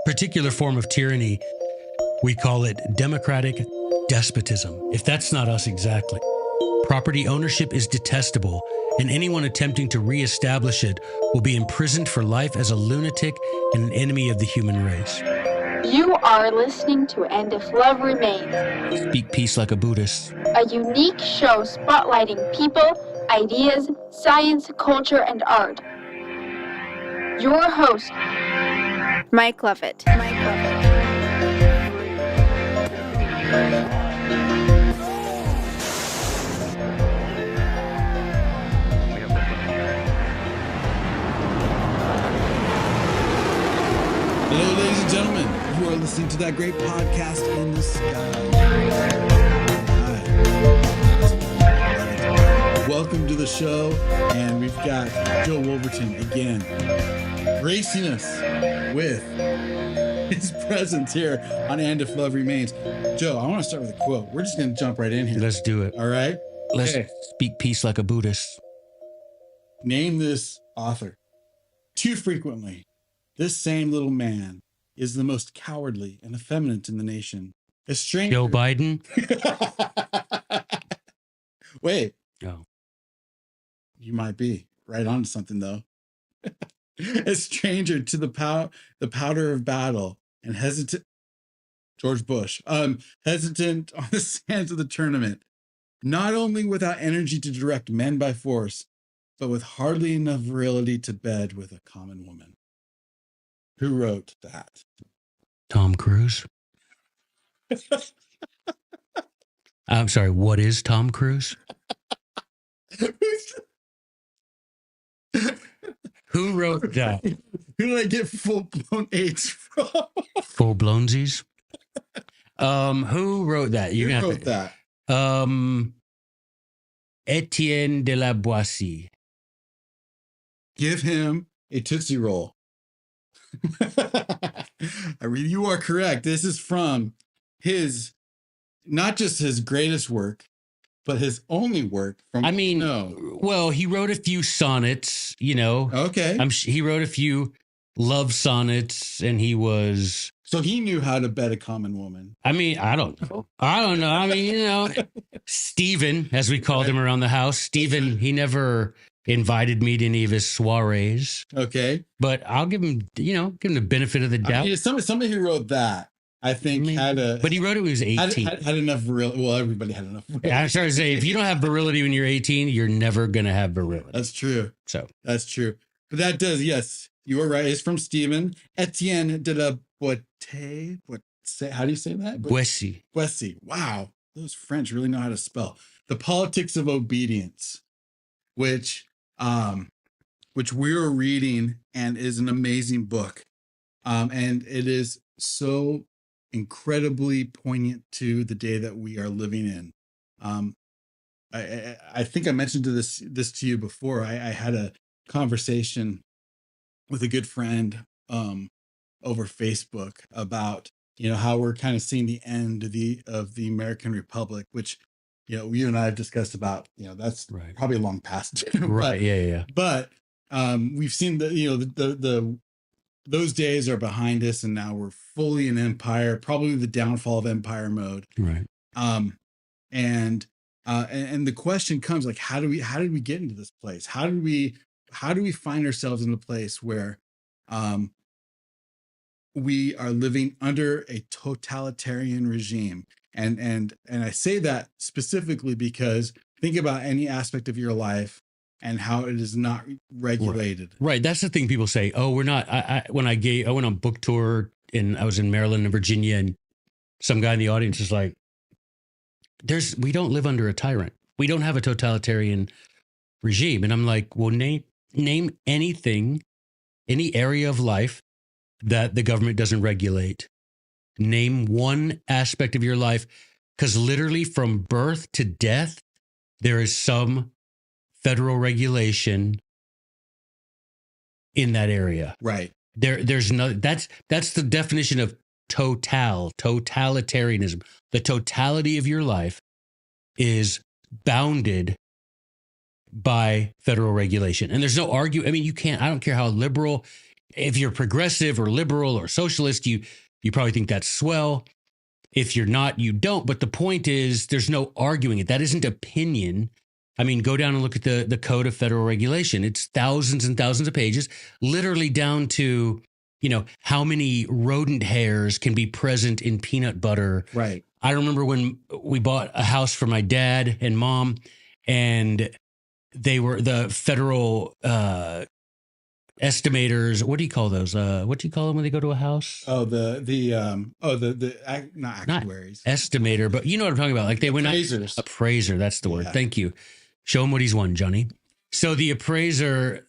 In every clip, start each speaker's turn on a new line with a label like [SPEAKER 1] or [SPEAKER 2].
[SPEAKER 1] particular form of tyranny, we call it democratic despotism, if that's not us exactly. Property ownership is detestable, and anyone attempting to reestablish it will be imprisoned for life as a lunatic and an enemy of the human race.
[SPEAKER 2] You are listening to And If Love Remains,
[SPEAKER 1] Speak peace like a Buddhist.
[SPEAKER 2] a unique show spotlighting people, ideas, science, culture, and art. Your host, Mike Lovett.
[SPEAKER 3] Hello, ladies and gentlemen. You are listening to that great podcast in the sky. Hi. Welcome to the show, and we've got Joe Wolverton again, gracing us with his presence here on And If Love Remains. Joe, I want to start with a quote. We're just going to jump right in here.
[SPEAKER 1] Let's do it.
[SPEAKER 3] All right?
[SPEAKER 1] Let's
[SPEAKER 3] Okay.
[SPEAKER 1] speak peace like a Buddhist.
[SPEAKER 3] Name this author. Too frequently, this same little man is the most cowardly and effeminate in the nation. A stranger.
[SPEAKER 1] Joe Biden?
[SPEAKER 3] Wait,
[SPEAKER 1] Oh.
[SPEAKER 3] you might be right on to something though. A stranger to the powder of battle and hesitant. George Bush. Hesitant on the sands of the tournament, not only without energy to direct men by force, but with hardly enough virility to bed with a common woman. Who wrote that?
[SPEAKER 1] Tom Cruise? I'm sorry, what is Tom Cruise? Who wrote that?
[SPEAKER 3] Who did I get full-blown AIDS from?
[SPEAKER 1] Full blownsies? Who wrote that?
[SPEAKER 3] Who wrote that?
[SPEAKER 1] Étienne de La Boétie.
[SPEAKER 3] Give him a Tootsie Roll. You are correct. This is from his, not just his greatest work, but his only work.
[SPEAKER 1] Well, he wrote a few sonnets, you know.
[SPEAKER 3] Okay.
[SPEAKER 1] He wrote a few love sonnets, and he was...
[SPEAKER 3] So he knew how to bed a common woman.
[SPEAKER 1] I don't know. Stephen, as we called him around the house, Stephen, he never invited me to any of his soirees.
[SPEAKER 3] Okay.
[SPEAKER 1] But I'll give him the benefit of the doubt.
[SPEAKER 3] Somebody who wrote that, I think, had a...
[SPEAKER 1] But he wrote it when he was 18.
[SPEAKER 3] Had enough virility. Well, everybody had enough virility.
[SPEAKER 1] I'm sorry to say, if you don't have virility when you're 18, you're never going to have virility.
[SPEAKER 3] That's true.
[SPEAKER 1] So
[SPEAKER 3] that's true. But that does, yes, you are right. It's from Stephen. Étienne de La Boétie. How do you say that?
[SPEAKER 1] Boétie.
[SPEAKER 3] Boétie. Wow. Those French really know how to spell. The Politics of Obedience, which we are reading and is an amazing book. And it is so incredibly poignant to the day that we are living in. I think I mentioned this to you before. I had a conversation with a good friend over Facebook about how we're kind of seeing the end of the American Republic, which you and I have discussed about. That's
[SPEAKER 1] right.
[SPEAKER 3] Probably long past.
[SPEAKER 1] Right. Yeah.
[SPEAKER 3] But we've seen those days are behind us, and now we're fully in empire, probably the downfall of empire mode.
[SPEAKER 1] Right.
[SPEAKER 3] And the question comes, like, how did we get into this place? How do we find ourselves in a place where we are living under a totalitarian regime? And I say that specifically because think about any aspect of your life and how it is not regulated.
[SPEAKER 1] Right. That's the thing people say. Oh, we're not. I went on book tour and I was in Maryland and Virginia, and some guy in the audience is like, we don't live under a tyrant. We don't have a totalitarian regime. And I'm like, well, name anything, any area of life that the government doesn't regulate. Name one aspect of your life, because literally from birth to death, there is some federal regulation in that area.
[SPEAKER 3] Right.
[SPEAKER 1] There's no, that's the definition of totalitarianism. The totality of your life is bounded by federal regulation. And there's no I mean, you can't, I don't care how liberal if you're progressive or liberal or socialist, you probably think that's swell. If you're not, you don't. But the point is, there's no arguing it. That isn't opinion. I mean, go down and look at the Code of Federal Regulation. It's thousands and thousands of pages, literally down to, how many rodent hairs can be present in peanut butter.
[SPEAKER 3] Right.
[SPEAKER 1] I remember when we bought a house for my dad and mom, and they were the federal estimators. What do you call those? What do you call them when they go to a house?
[SPEAKER 3] Oh, not actuaries.
[SPEAKER 1] Not estimator, but you know what I'm talking about. Like they went
[SPEAKER 3] appraisers.
[SPEAKER 1] Appraiser. That's the word. Thank you. Show him what he's won, Johnny. So the appraiser,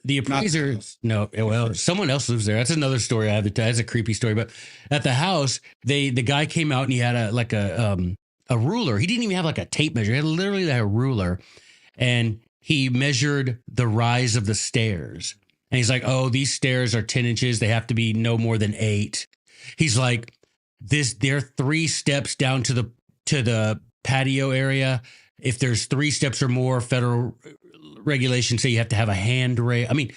[SPEAKER 1] no, well, someone else lives there. That's another story I have. That's a creepy story. But at the house, the guy came out and he had a ruler. He didn't even have like a tape measure. He had literally a ruler, and he measured the rise of the stairs. And he's like, oh, these stairs are 10 inches. They have to be no more than 8. He's like, they're 3 steps down to the patio area. If there's 3 steps or more, federal regulations say you have to have a handrail. I mean,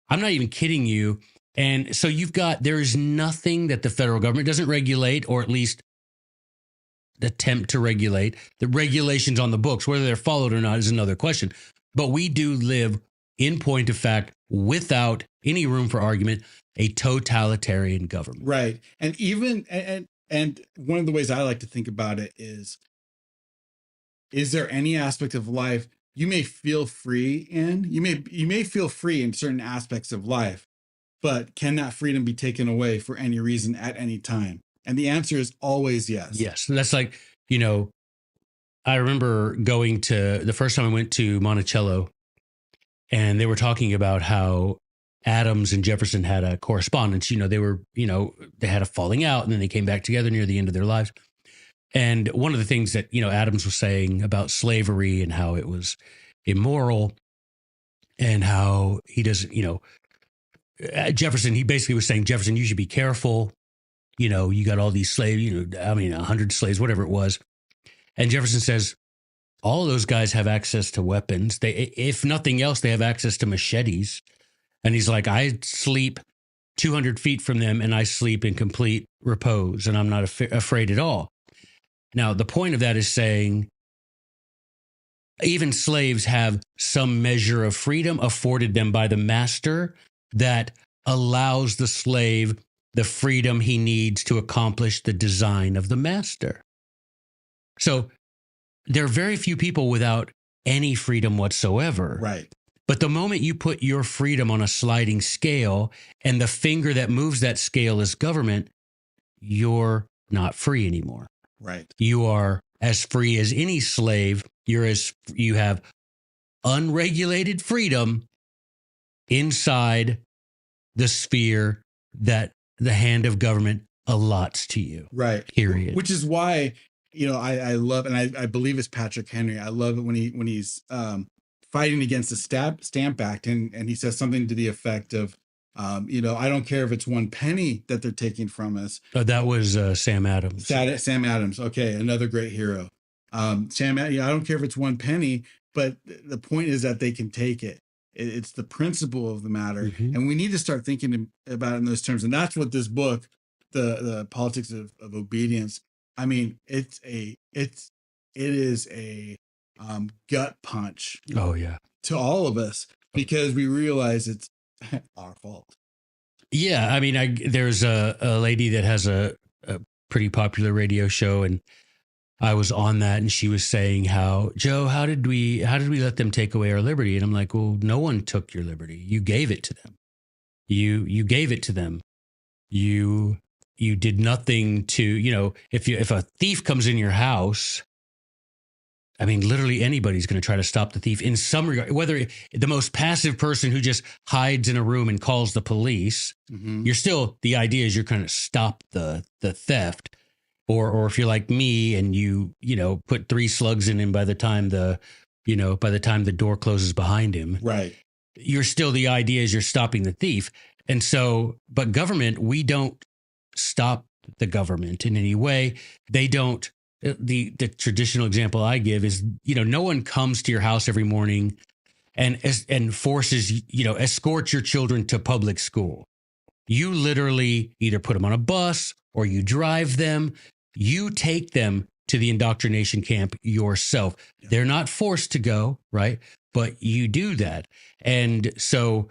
[SPEAKER 1] I'm not even kidding you. And so there is nothing that the federal government doesn't regulate, or at least attempt to regulate. The regulations on the books, whether they're followed or not, is another question. But we do live, in point of fact, without any room for argument, a totalitarian government.
[SPEAKER 3] Right. And even and one of the ways I like to think about it is there any aspect of life you may feel free in? You may feel free in certain aspects of life, but can that freedom be taken away for any reason at any time? And the answer is always yes.
[SPEAKER 1] Yes. That's like, I remember going to the first time I went to Monticello, and they were talking about how Adams and Jefferson had a correspondence. They had a falling out, and then they came back together near the end of their lives. And one of the things that, Adams was saying about slavery and how it was immoral, and how he doesn't, Jefferson, he basically was saying, Jefferson, you should be careful. You got all these slaves, 100 slaves, whatever it was. And Jefferson says, all of those guys have access to weapons. If nothing else, they have access to machetes. And he's like, I sleep 200 feet from them, and I sleep in complete repose, and I'm not afraid at all. Now, the point of that is saying even slaves have some measure of freedom afforded them by the master that allows the slave the freedom he needs to accomplish the design of the master. So there are very few people without any freedom whatsoever.
[SPEAKER 3] Right.
[SPEAKER 1] But the moment you put your freedom on a sliding scale, and the finger that moves that scale is government, you're not free anymore.
[SPEAKER 3] Right.
[SPEAKER 1] You are as free as any slave. You have unregulated freedom inside the sphere that the hand of government allots to you.
[SPEAKER 3] Right.
[SPEAKER 1] Period.
[SPEAKER 3] Which is why, I love, and I believe it's Patrick Henry. I love it when he's fighting against the Stamp Act, and he says something to the effect of, I don't care if it's 1 penny that they're taking from us.
[SPEAKER 1] Oh, that was Sam Adams.
[SPEAKER 3] Sam Adams. Okay. Another great hero. I don't care if it's 1 penny, but the point is that they can take it. It's the principle of the matter. Mm-hmm. And we need to start thinking about it in those terms. And that's what this book, the Politics of Obedience, I mean, it is a gut punch.
[SPEAKER 1] Oh, yeah.
[SPEAKER 3] To all of us, because we realize it's our fault.
[SPEAKER 1] Yeah. I mean, there's a lady that has a pretty popular radio show, and I was on that, and she was saying how did we let them take away our liberty? And I'm like, well, no one took your liberty. You gave it to them. You gave it to them. You did nothing to, if a thief comes in your house, I mean, literally anybody's going to try to stop the thief in some regard, whether the most passive person who just hides in a room and calls the police, mm-hmm. The idea is you're going to stop the theft. Or if you're like me and you put 3 slugs in him by the time the door closes behind him.
[SPEAKER 3] Right.
[SPEAKER 1] The idea is you're stopping the thief. And so, but government, we don't stop the government in any way. They don't. The traditional example I give is, no one comes to your house every morning and forces, escorts your children to public school. You literally either put them on a bus or you drive them. You take them to the indoctrination camp yourself.
[SPEAKER 3] Yeah.
[SPEAKER 1] They're not forced to go, right? But you do that. And so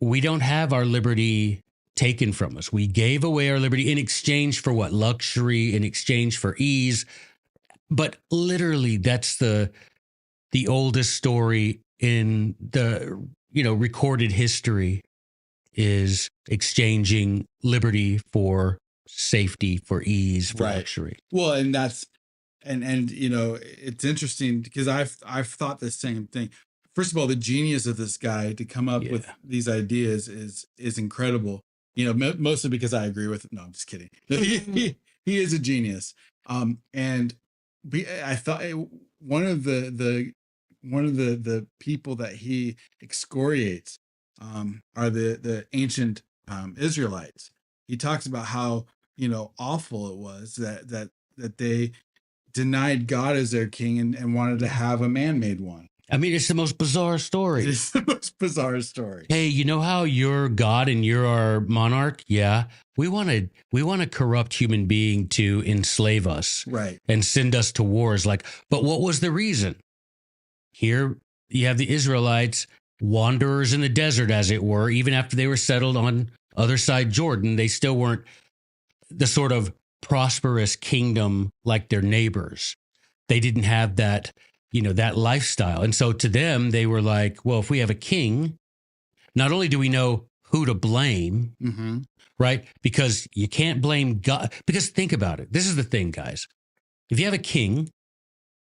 [SPEAKER 1] we don't have our liberty taken from us. We gave away our liberty in exchange for what? Luxury, in exchange for ease. But literally, that's the oldest story in the, recorded history, is exchanging liberty for safety, for ease, for luxury.
[SPEAKER 3] Well, and that's and it's interesting because I've thought the same thing. First of all, the genius of this guy to come up with these ideas is incredible. Mostly because I agree with it. No, I'm just kidding. He is a genius. And I thought one of the people that he excoriates are the ancient Israelites. He talks about how awful it was that they denied God as their king and wanted to have a man-made one.
[SPEAKER 1] I mean, it's the most bizarre story.
[SPEAKER 3] It's the most bizarre story.
[SPEAKER 1] Hey, you know how you're God and you're our monarch? Yeah. We want a corrupt human being to enslave us.
[SPEAKER 3] Right.
[SPEAKER 1] And send us to wars. But what was the reason? Here you have the Israelites, wanderers in the desert, as it were. Even after they were settled on other side Jordan, they still weren't the sort of prosperous kingdom like their neighbors. They didn't have that, that lifestyle. And so to them, they were like, well, if we have a king, not only do we know who to blame, right? Because you can't blame God. Because think about it. This is the thing, guys. If you have a king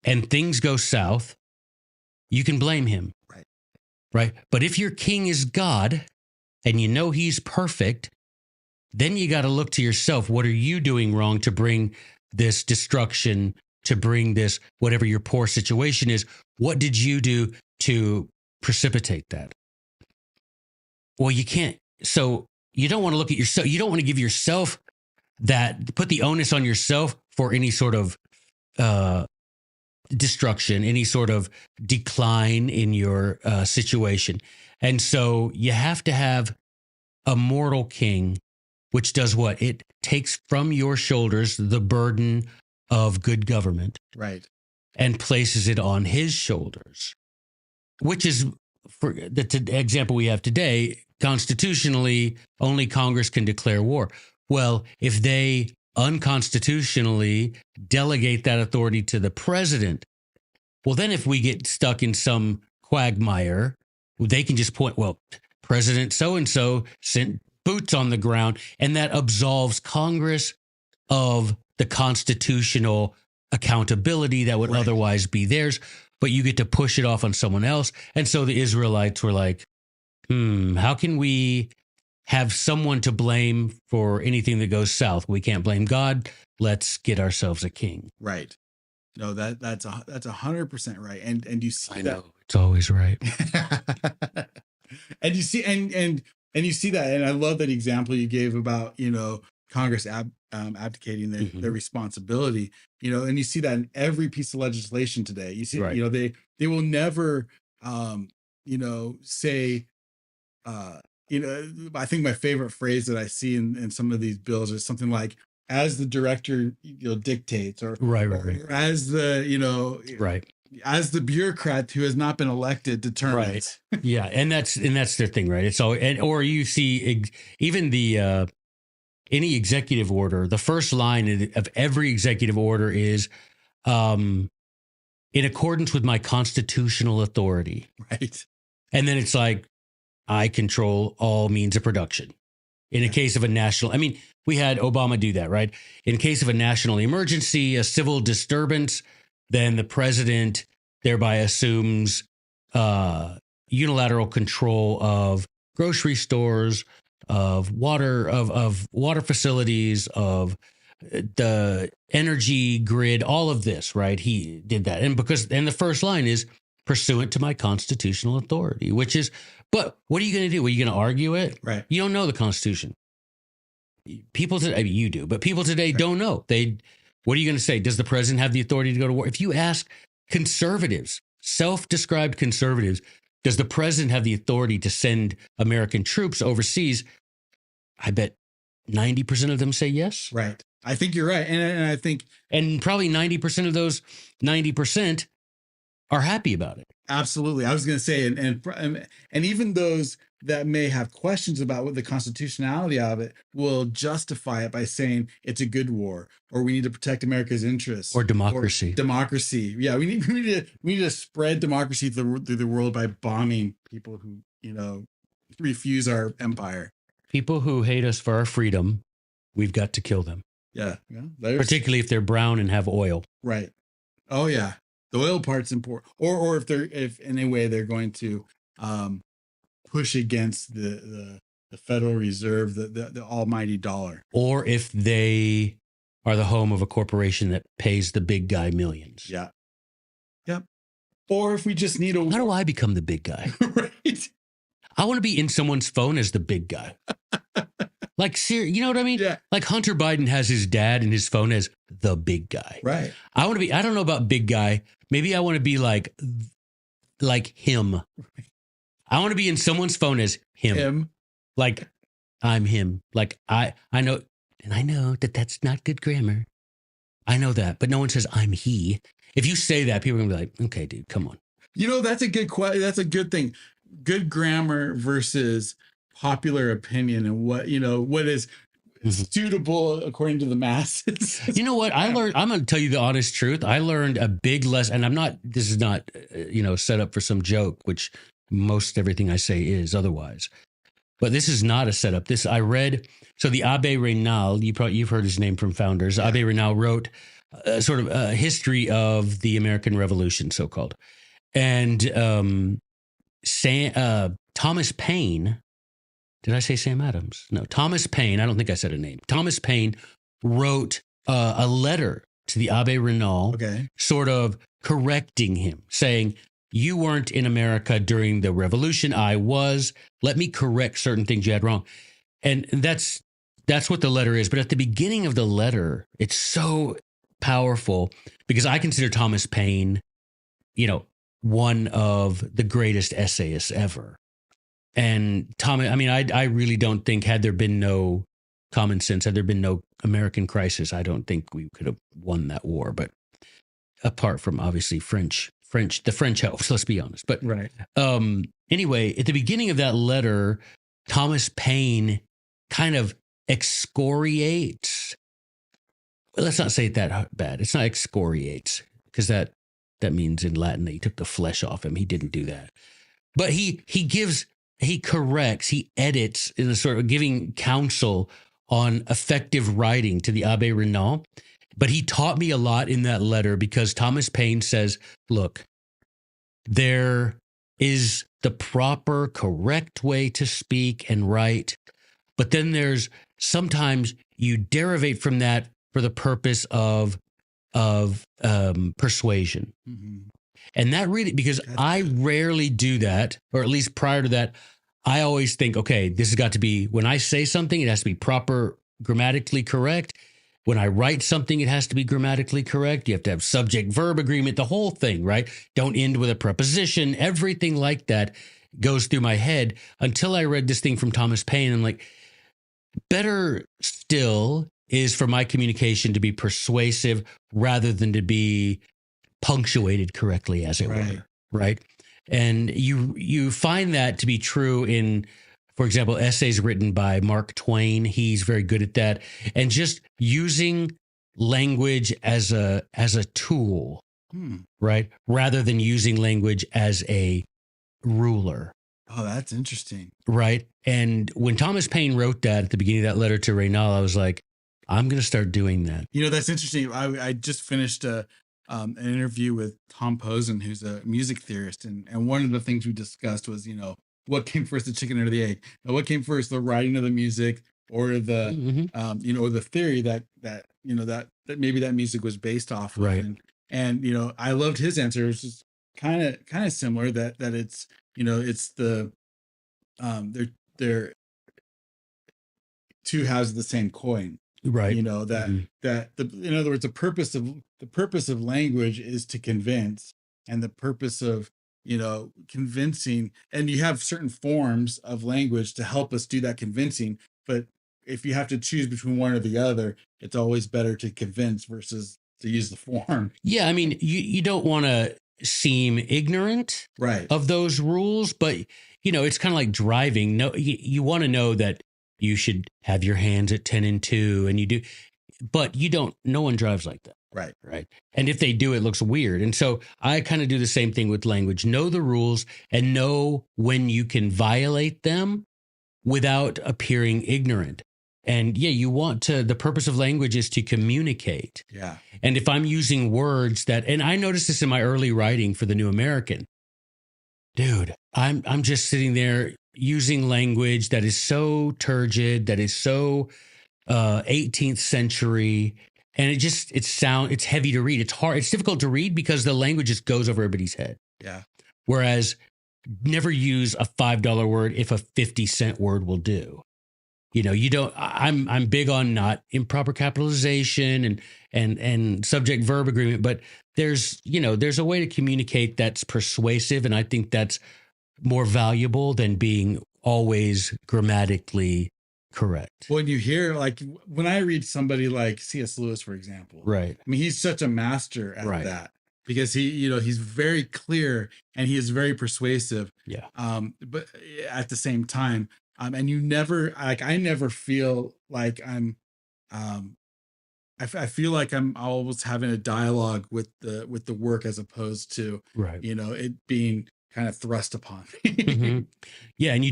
[SPEAKER 1] and things go south, you can blame him. Right. But if your king is God and you know he's perfect, then you got to look to yourself. What are you doing wrong to bring this destruction, to bring this, whatever your poor situation is? What did you do to precipitate that? Well, you can't. So you don't want to look at yourself. You don't want to give yourself put the onus on yourself for any sort of destruction, any sort of decline in your situation. And so you have to have a mortal king, which does what? It takes from your shoulders the burden of good government.
[SPEAKER 3] Right.
[SPEAKER 1] And places it on his shoulders, which is, for the example we have today, constitutionally, only Congress can declare war. Well, if they unconstitutionally delegate that authority to the president, well, then if we get stuck in some quagmire, they can just point, well, President so-and-so sent boots on the ground, and that absolves Congress of the constitutional accountability that would otherwise be theirs, but you get to push it off on someone else. And so the Israelites were like, how can we have someone to blame for anything that goes south? We can't blame God. Let's get ourselves a king.
[SPEAKER 3] Right. No, that's 100% right. And you see that.
[SPEAKER 1] I know, it's always right.
[SPEAKER 3] And you see, and you see that. And I love that example you gave about, Congress abdicating their responsibility, and you see that in every piece of legislation today. You see, they will never, say, I think my favorite phrase that I see in some of these bills is something like, as the director, dictates, or or as the, as the bureaucrat who has not been elected determines.
[SPEAKER 1] Right. Yeah. And that's their thing, right? It's all, or you see even the, any executive order, the first line of every executive order is, in accordance with my constitutional authority.
[SPEAKER 3] Right.
[SPEAKER 1] And then it's like, I control all means of production. In a case of a national, I mean, we had Obama do that, right? In case of a national emergency, a civil disturbance, then the president thereby assumes unilateral control of grocery stores, of water, of water facilities, of the energy grid, all of this, right? He did that. And the first line is pursuant to my constitutional authority, which is, but what are you going to do? Are you going to argue it?
[SPEAKER 3] Right.
[SPEAKER 1] You don't know the Constitution. People today, I mean, you do, but people today don't know. What are you going to say? Does the president have the authority to go to war? If you ask conservatives, self-described conservatives, does the president have the authority to send American troops overseas? I bet 90% of them say yes.
[SPEAKER 3] Right. I think you're right. And I think
[SPEAKER 1] And probably 90% of those 90% are happy about it.
[SPEAKER 3] absolutely. I was going to say, and even those that may have questions about what the constitutionality of it will justify it by saying it's a good war, or we need to protect America's interests,
[SPEAKER 1] Or democracy.
[SPEAKER 3] Democracy. Yeah, we need to spread democracy through the world by bombing people who refuse our empire.
[SPEAKER 1] People who hate us for our freedom, we've got to kill them.
[SPEAKER 3] Yeah.
[SPEAKER 1] Particularly if they're brown and have oil.
[SPEAKER 3] Right. Oh yeah. The oil part's important. Or if in any way they're going to push against the Federal Reserve, the almighty dollar.
[SPEAKER 1] Or if they are the home of a corporation that pays the big guy millions.
[SPEAKER 3] Yeah. Yep. Or if we just need a
[SPEAKER 1] How do I become the big guy?
[SPEAKER 3] right.
[SPEAKER 1] I want to be in someone's phone as the big guy. Like, you know what I mean?
[SPEAKER 3] Yeah.
[SPEAKER 1] Like Hunter Biden has his dad in his phone as the big guy.
[SPEAKER 3] Right.
[SPEAKER 1] I want to be, I don't know about big guy. Maybe I want to be like him. I want to be in someone's phone as him. Like I'm him. Like I know, and I know that that's not good grammar. I know that, but no one says I'm he. If you say that, people are gonna be like, okay, dude, come on.
[SPEAKER 3] That's a good question. That's a good thing. Good grammar versus popular opinion, and what is suitable according to the masses.
[SPEAKER 1] You know what I learned? I'm going to tell you the honest truth. I learned a big lesson, and this is not, set up for some joke, which most everything I say is otherwise, but this is not a setup. I read, so the Abbé Raynal, you've heard his name from Founders. Yeah. Abbé Raynal wrote sort of a history of the American Revolution, so-called. And Thomas Paine, did I say Sam Adams? No, Thomas Paine. I don't think I said a name. Thomas Paine wrote a letter to the Abbé Raynal, sort of correcting him, saying, you weren't in America during the revolution. I was. Let me correct certain things you had wrong. And that's what the letter is. But at the beginning of the letter, it's so powerful because I consider Thomas Paine, one of the greatest essayists ever. And I really don't think, had there been no common sense, had there been no American crisis, I don't think we could have won that war. But apart from obviously the French helps, let's be honest. But
[SPEAKER 3] right.
[SPEAKER 1] Anyway, at the beginning of that letter, Thomas Paine kind of excoriates. Well, let's not say it that bad. It's not excoriates, because that means in Latin that he took the flesh off him. He didn't do that. But he corrects, he edits in a sort of giving counsel on effective writing to the Abbé Raynal. But he taught me a lot in that letter, because Thomas Paine says, look, there is the proper, correct way to speak and write, but then there's sometimes you derivate from that for the purpose of persuasion. Mm-hmm. And that really, because I rarely do that, or at least prior to that, I always think, okay, this has got to be, when I say something, it has to be proper, grammatically correct. When I write something, it has to be grammatically correct. You have to have subject-verb agreement, the whole thing, right? Don't end with a preposition. Everything like that goes through my head until I read this thing from Thomas Paine. And like, better still is for my communication to be persuasive rather than to be punctuated correctly, as it were, right? And you find that to be true in, for example, essays written by Mark Twain. He's very good at that. And just using language as a tool, right? Rather than using language as a ruler.
[SPEAKER 3] Oh, that's interesting.
[SPEAKER 1] Right. And when Thomas Paine wrote that at the beginning of that letter to Raynal, I was like, I'm going to start doing that.
[SPEAKER 3] That's interesting. I just finished an interview with Tom Posen, who's a music theorist. And one of the things we discussed was, what came first, the chicken or the egg? Now, what came first, the writing of the music or the, or the theory that maybe that music was based off of.
[SPEAKER 1] Right.
[SPEAKER 3] And I loved his answer. It was just kind of similar that it's, it's the, they're two halves of the same coin.
[SPEAKER 1] Right.
[SPEAKER 3] In other words, the purpose of language is to convince, and the purpose of, convincing, and you have certain forms of language to help us do that convincing, but if you have to choose between one or the other, it's always better to convince versus to use the form.
[SPEAKER 1] Yeah, I mean, you don't want to seem ignorant
[SPEAKER 3] Right.
[SPEAKER 1] of those rules, but it's kind of like driving. No, you want to know that you should have your hands at 10 and 2, and you do, but you don't. No one drives like that.
[SPEAKER 3] Right.
[SPEAKER 1] Right. And if they do, it looks weird. And so I kind of do the same thing with language. Know the rules and know when you can violate them without appearing ignorant. And yeah, the purpose of language is to communicate.
[SPEAKER 3] Yeah.
[SPEAKER 1] And if I'm using words and I noticed this in my early writing for the New American, dude, I'm just sitting there using language that is so turgid, that is so 18th century. And it's heavy to read. It's hard. It's difficult to read because the language just goes over everybody's head.
[SPEAKER 3] Yeah.
[SPEAKER 1] Whereas never use a $5 word if a 50-cent word will do. You don't, I'm big on not improper capitalization and subject verb agreement, but there's a way to communicate that's persuasive. And I think that's more valuable than being always grammatically correct.
[SPEAKER 3] When you hear, like, when I read somebody like C.S. Lewis, for example,
[SPEAKER 1] Right.
[SPEAKER 3] I mean, he's such a master at that because he's very clear and he is very persuasive.
[SPEAKER 1] Yeah.
[SPEAKER 3] But at the same time, and you never, like, I never feel like I'm, I feel like I'm always having a dialogue with the work as opposed to,
[SPEAKER 1] right.
[SPEAKER 3] It being kind of thrust upon me.
[SPEAKER 1] Mm-hmm. Yeah. And you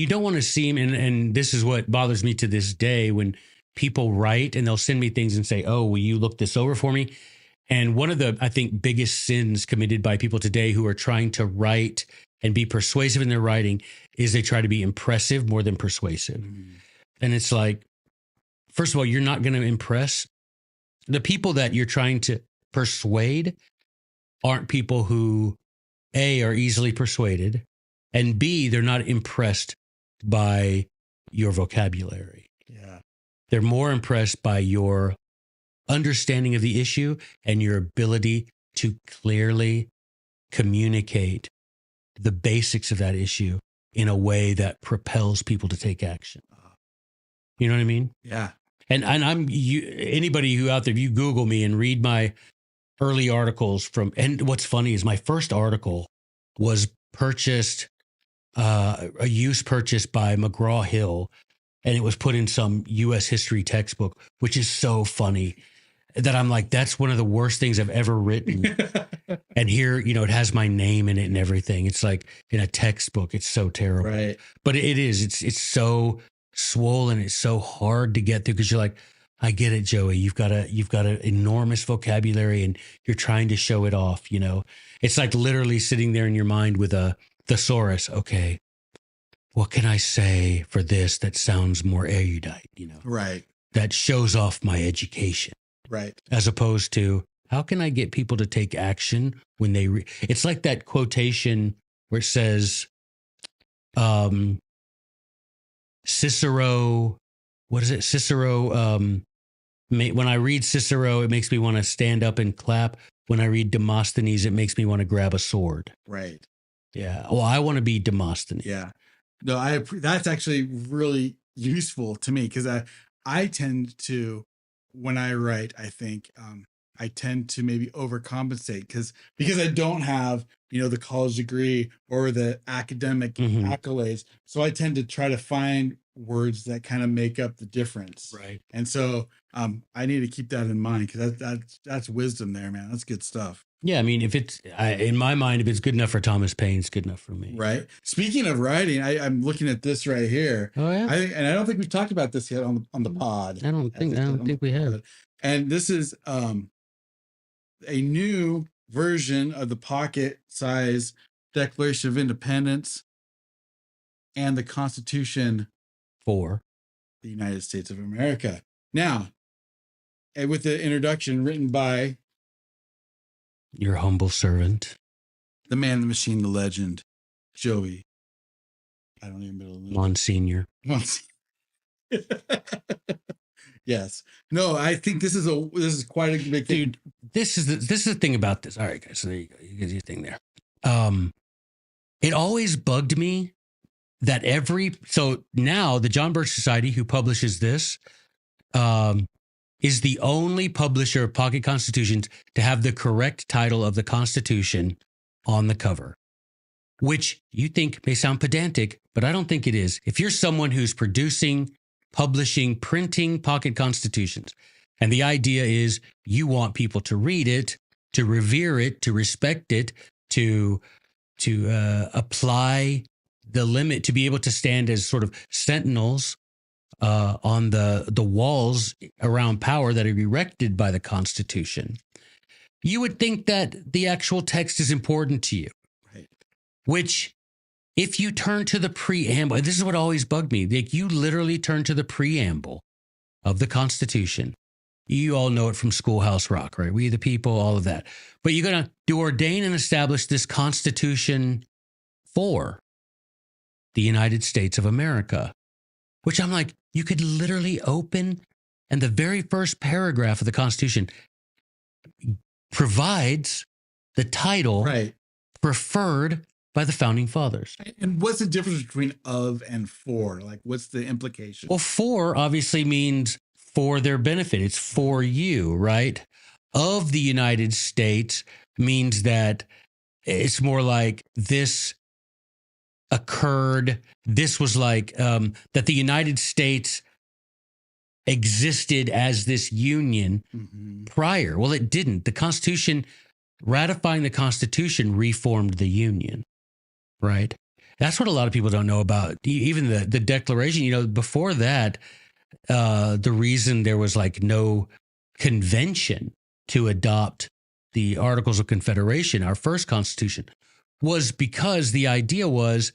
[SPEAKER 1] don't want to seem, and this is what bothers me to this day when people write and they'll send me things and say, oh, will you look this over for me? And one of the, I think, biggest sins committed by people today who are trying to write and be persuasive in their writing is they try to be impressive more than persuasive. Mm. And it's like, first of all, you're not going to impress. The people that you're trying to persuade aren't people who, A, are easily persuaded, and B, they're not impressed by your vocabulary.
[SPEAKER 3] Yeah.
[SPEAKER 1] They're more impressed by your understanding of the issue and your ability to clearly communicate the basics of that issue in a way that propels people to take action. You know what I mean?
[SPEAKER 3] Yeah.
[SPEAKER 1] And anybody who out there, if you Google me and read my early articles and what's funny is my first article was purchased, a use purchased by McGraw-Hill, and it was put in some U.S. history textbook, which is so funny that I'm like, that's one of the worst things I've ever written. And here, it has my name in it and everything. It's like in a textbook. It's so terrible.
[SPEAKER 3] Right.
[SPEAKER 1] But it is. It's so swollen. It's so hard to get through because you're like, I get it, Joey. You've got an enormous vocabulary and you're trying to show it off. It's like literally sitting there in your mind with a thesaurus. Okay, what can I say for this that sounds more erudite?
[SPEAKER 3] Right.
[SPEAKER 1] That shows off my education.
[SPEAKER 3] Right.
[SPEAKER 1] As opposed to, how can I get people to take action when they it's like that quotation where it says, Cicero, what is it? Cicero, when I read Cicero, it makes me want to stand up and clap. When I read Demosthenes, it makes me want to grab a sword.
[SPEAKER 3] Right.
[SPEAKER 1] Yeah. Well, I want to be Demosthenes.
[SPEAKER 3] Yeah. No, that's actually really useful to me because I tend to, when I write, I think I tend to maybe overcompensate because I don't have, the college degree or the academic accolades. So I tend to try to find words that kind of make up the difference.
[SPEAKER 1] Right.
[SPEAKER 3] And so I need to keep that in mind because that's wisdom there, man. That's good stuff.
[SPEAKER 1] Yeah. I mean, in my mind, if it's good enough for Thomas Paine, it's good enough for me.
[SPEAKER 3] Right. Speaking of writing, I'm looking at this right here.
[SPEAKER 1] Oh yeah.
[SPEAKER 3] And I don't think we've talked about this yet on the pod.
[SPEAKER 1] I don't think we have.
[SPEAKER 3] And this is a new version of the pocket-size Declaration of Independence and the Constitution
[SPEAKER 1] for
[SPEAKER 3] the United States of America. Now, with the introduction written by
[SPEAKER 1] your humble servant,
[SPEAKER 3] the man, the machine, the legend, Joey. I don't even know.
[SPEAKER 1] Monsignor.
[SPEAKER 3] Yes. No, I think this is quite a big thing.
[SPEAKER 1] Dude, this is the thing about this. All right, guys. So there you go. You get your thing there. It always bugged me that so now the John Birch Society, who publishes this, is the only publisher of pocket constitutions to have the correct title of the Constitution on the cover, which you think may sound pedantic, but I don't think it is. If you're someone who's producing, publishing, printing pocket constitutions, and the idea is you want people to read it, to revere it, to respect it, to apply the limit, to be able to stand as sort of sentinels on the walls around power that are erected by the Constitution, you would think that the actual text is important to you.
[SPEAKER 3] Right.
[SPEAKER 1] Which, if you turn to the preamble, and this is what always bugged me, like you literally turn to the preamble of the Constitution. You all know it from Schoolhouse Rock, right? We the people, all of that. But you're going to ordain and establish this Constitution for the United States of America, which I'm like, you could literally open, and the very first paragraph of the Constitution provides the title
[SPEAKER 3] Right.
[SPEAKER 1] preferred by the founding fathers.
[SPEAKER 3] And what's the difference between of and for? Like, what's the implication?
[SPEAKER 1] Well, for obviously means for their benefit. It's for you, right? Of the United States means that it's more like this occurred. This was like that the United States existed as this union prior. Well, it didn't. The Constitution, ratifying the Constitution, reformed the Union, right? That's what a lot of people don't know about. Even the Declaration, you know, before that, the reason there was like no convention to adopt the Articles of Confederation, our first Constitution, was because the idea was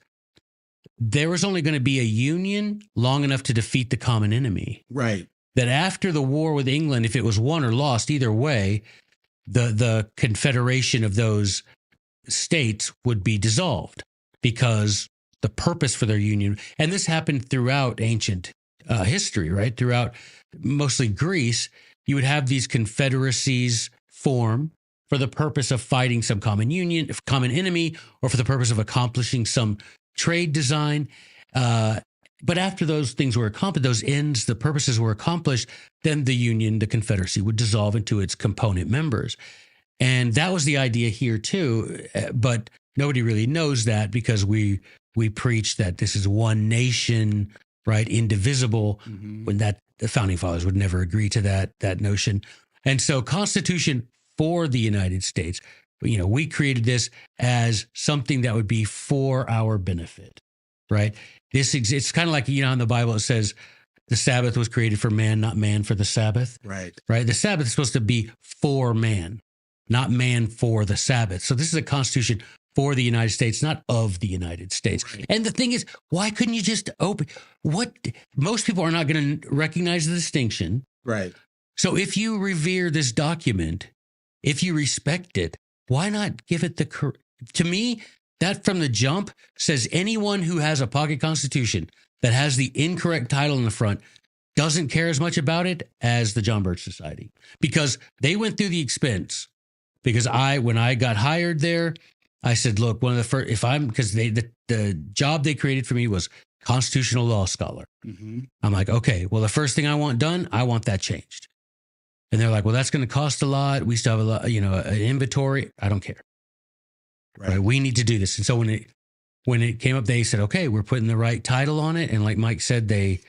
[SPEAKER 1] there was only going to be a union long enough to defeat the common enemy.
[SPEAKER 3] Right.
[SPEAKER 1] That after the war with England, if it was won or lost, either way, the confederation of those states would be dissolved because the purpose for their union, and this happened throughout ancient history, right? Throughout mostly Greece, you would have these confederacies form for the purpose of fighting some common enemy, or for the purpose of accomplishing some trade design. But after those things were accomplished, those ends, the purposes were accomplished, then the union, the confederacy, would dissolve into its component members. And that was the idea here too. But nobody really knows that because we preach that this is one nation, right? Indivisible, when that the founding fathers would never agree to that notion. And so Constitution for the United States, you know, we created this as something that would be for our benefit, right? It's kind of like, you know, in the Bible, it says the Sabbath was created for man, not man for the Sabbath.
[SPEAKER 3] Right.
[SPEAKER 1] Right. The Sabbath is supposed to be for man, not man for the Sabbath. So this is a Constitution for the United States, not of the United States.
[SPEAKER 3] Right.
[SPEAKER 1] And the thing is, why couldn't you just open most people are not going to recognize the distinction.
[SPEAKER 3] Right.
[SPEAKER 1] So if you revere this document, if you respect it, why not give it to me, that from the jump says anyone who has a pocket constitution that has the incorrect title in the front doesn't care as much about it as the John Birch Society, because they went through the expense. Because when I got hired there, I said, look, one of the first, because the job they created for me was constitutional law scholar. I'm like, okay, well, the first thing I want done, I want that changed. And they're like, well, that's going to cost a lot. We still have a lot, you know, an inventory. I don't care. Right. We need to do this. And so when it came up, they said, okay, we're putting the right title on it. And like Mike said, they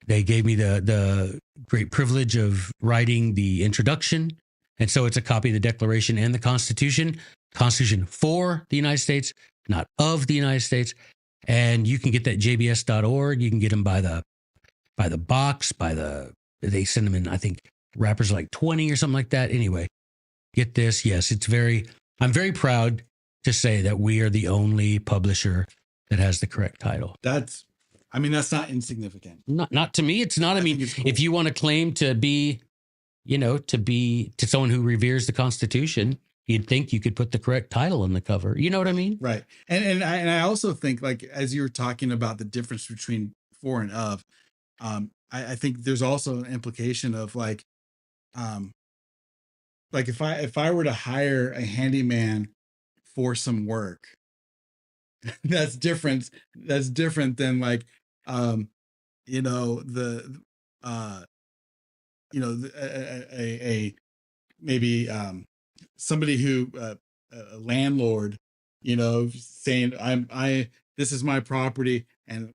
[SPEAKER 1] gave me the great privilege of writing the introduction. And so it's a copy of the Declaration and the Constitution for the United States, not of the United States. And you can get that jbs.org. You can get them by the box, they send them in, I think, wrappers like 20 or something like that. Anyway, get this. Yes, I'm very proud to say that we are the only publisher that has the correct title.
[SPEAKER 3] That's not insignificant.
[SPEAKER 1] Not to me. It's not. I mean,
[SPEAKER 3] cool.
[SPEAKER 1] If you want to claim to be, you know, to someone who reveres the Constitution, you'd think you could put the correct title on the cover. You know what I mean?
[SPEAKER 3] Right. And I also think, like, as you were talking about the difference between for and of, I think there's also an implication of like if I were to hire a handyman for some work, That's different. That's different than like, you know, a maybe somebody who a landlord, you know, saying this is my property, and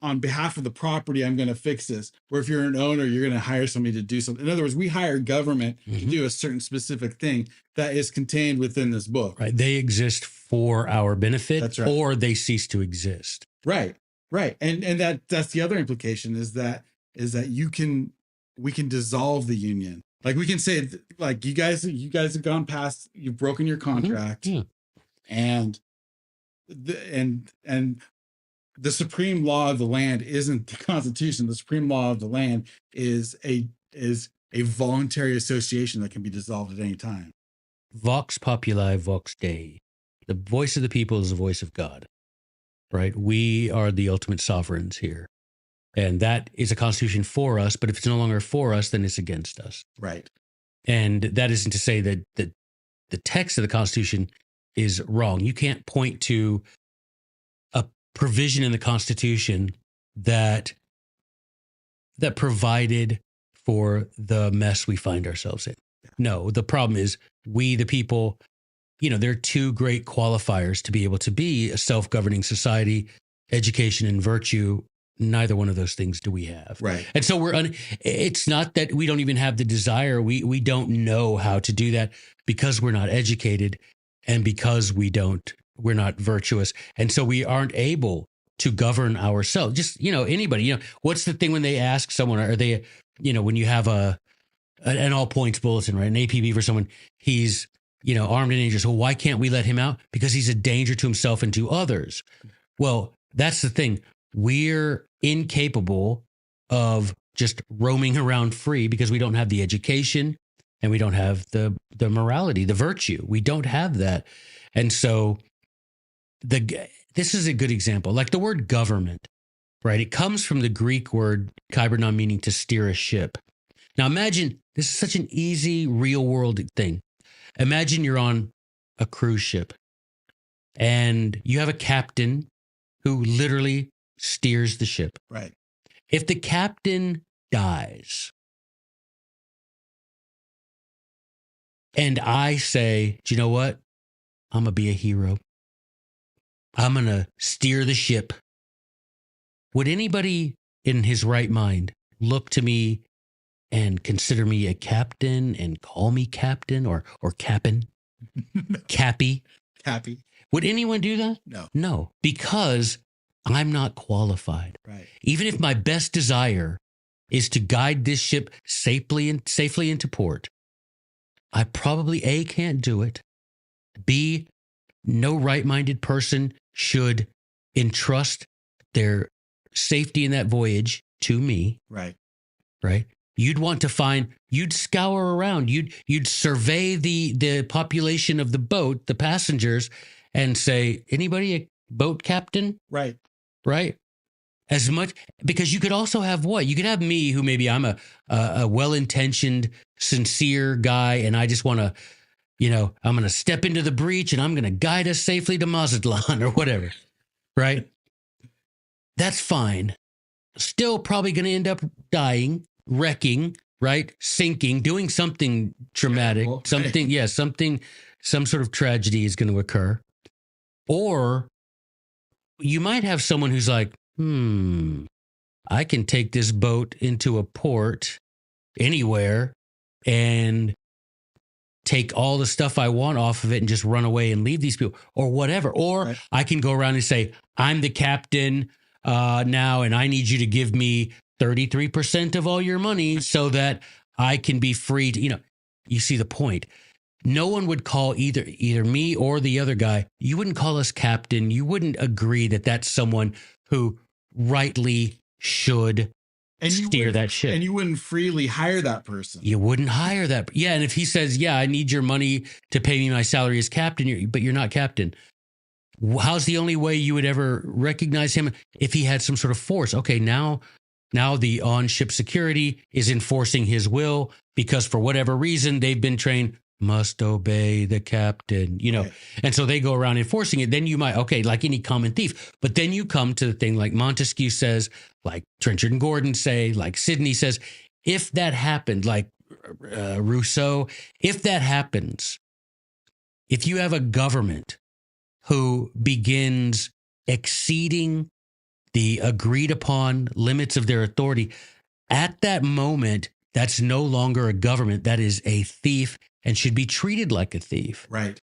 [SPEAKER 3] on behalf of the property, I'm going to fix this. Or if you're an owner, you're going to hire somebody to do something. In other words, we hire government to do a certain specific thing that is contained within this book.
[SPEAKER 1] Right. They exist for our benefit.
[SPEAKER 3] That's right.
[SPEAKER 1] Or they cease to exist.
[SPEAKER 3] Right. Right. And that's the other implication is that we can dissolve the union. Like we can say, like, you guys have gone past, you've broken your contract, and the supreme law of the land isn't the Constitution. The supreme law of the land is a voluntary association that can be dissolved at any time.
[SPEAKER 1] Vox populi, vox Dei. The voice of the people is the voice of God. Right? We are the ultimate sovereigns here. And that is a constitution for us, but if it's no longer for us, then it's against us.
[SPEAKER 3] Right.
[SPEAKER 1] And that isn't to say that the text of the Constitution is wrong. You can't point to a provision in the Constitution that provided for the mess we find ourselves in. No, the problem is we, the people, you know, there are two great qualifiers to be able to be a self-governing society: education and virtue. Neither one of those things do we have.
[SPEAKER 3] Right.
[SPEAKER 1] And so it's not that we don't even have the desire. We don't know how to do that because we're not educated and because we're not virtuous. And so we aren't able to govern ourselves. Just, you know, anybody, you know, what's the thing when they ask someone, are they, you know, when you have an all points bulletin, right? An APB for someone, he's, you know, armed and dangerous. Well, why can't we let him out? Because he's a danger to himself and to others. Well, that's the thing. We're incapable of just roaming around free because we don't have the education and we don't have the morality, the virtue. We don't have that. And so this is a good example. Like the word government, right? It comes from the Greek word kybernon, meaning to steer a ship. Now imagine, this is such an easy real world thing. Imagine you're on a cruise ship and you have a captain who literally steers the ship.
[SPEAKER 3] Right.
[SPEAKER 1] If the captain dies and I say, do you know what? I'm going to be a hero. I'm going to steer the ship. Would anybody in his right mind look to me and consider me a captain and call me captain or cap'n? Cappy?
[SPEAKER 3] Cappy.
[SPEAKER 1] Would anyone do that?
[SPEAKER 3] No.
[SPEAKER 1] No, because I'm not qualified.
[SPEAKER 3] Right.
[SPEAKER 1] Even if my best desire is to guide this ship safely into port, I probably A, can't do it. B, no right-minded person should entrust their safety in that voyage to me.
[SPEAKER 3] Right.
[SPEAKER 1] Right. You'd scour around, you'd survey the population of the boat, the passengers, and say, anybody a boat captain?
[SPEAKER 3] Right.
[SPEAKER 1] Right. As much, because you could also have what? You could have me, who maybe I'm a well-intentioned, sincere guy, and I just want to, you know, I'm going to step into the breach and I'm going to guide us safely to Mazatlan or whatever. Right. That's fine. Still probably going to end up dying, wrecking, right? Sinking, doing something traumatic, some sort of tragedy is going to occur. Or you might have someone who's like, I can take this boat into a port anywhere and take all the stuff I want off of it and just run away and leave these people or whatever. Or right. I can go around and say, I'm the captain now, and I need you to give me 33% of all your money so that I can be free to, you know, you see the point. No one would call either me or the other guy. You wouldn't call us captain. You wouldn't agree that that's someone who rightly should steer that ship.
[SPEAKER 3] And you wouldn't freely hire that person.
[SPEAKER 1] You wouldn't hire that. Yeah. And if he says, yeah, I need your money to pay me my salary as captain, but you're not captain. How's the only way you would ever recognize him? If he had some sort of force. Okay, now the on-ship security is enforcing his will because for whatever reason they've been trained, must obey the captain,
[SPEAKER 3] Right.
[SPEAKER 1] and so they go around enforcing it. Then you might, okay, like any common thief, but then you come to the thing like Montesquieu says, like Trenchard and Gordon say, like Sidney says, if that happened, like Rousseau, if that happens, if you have a government who begins exceeding the agreed upon limits of their authority, at that moment, that's no longer a government. That is a thief and should be treated like a thief.
[SPEAKER 3] Right.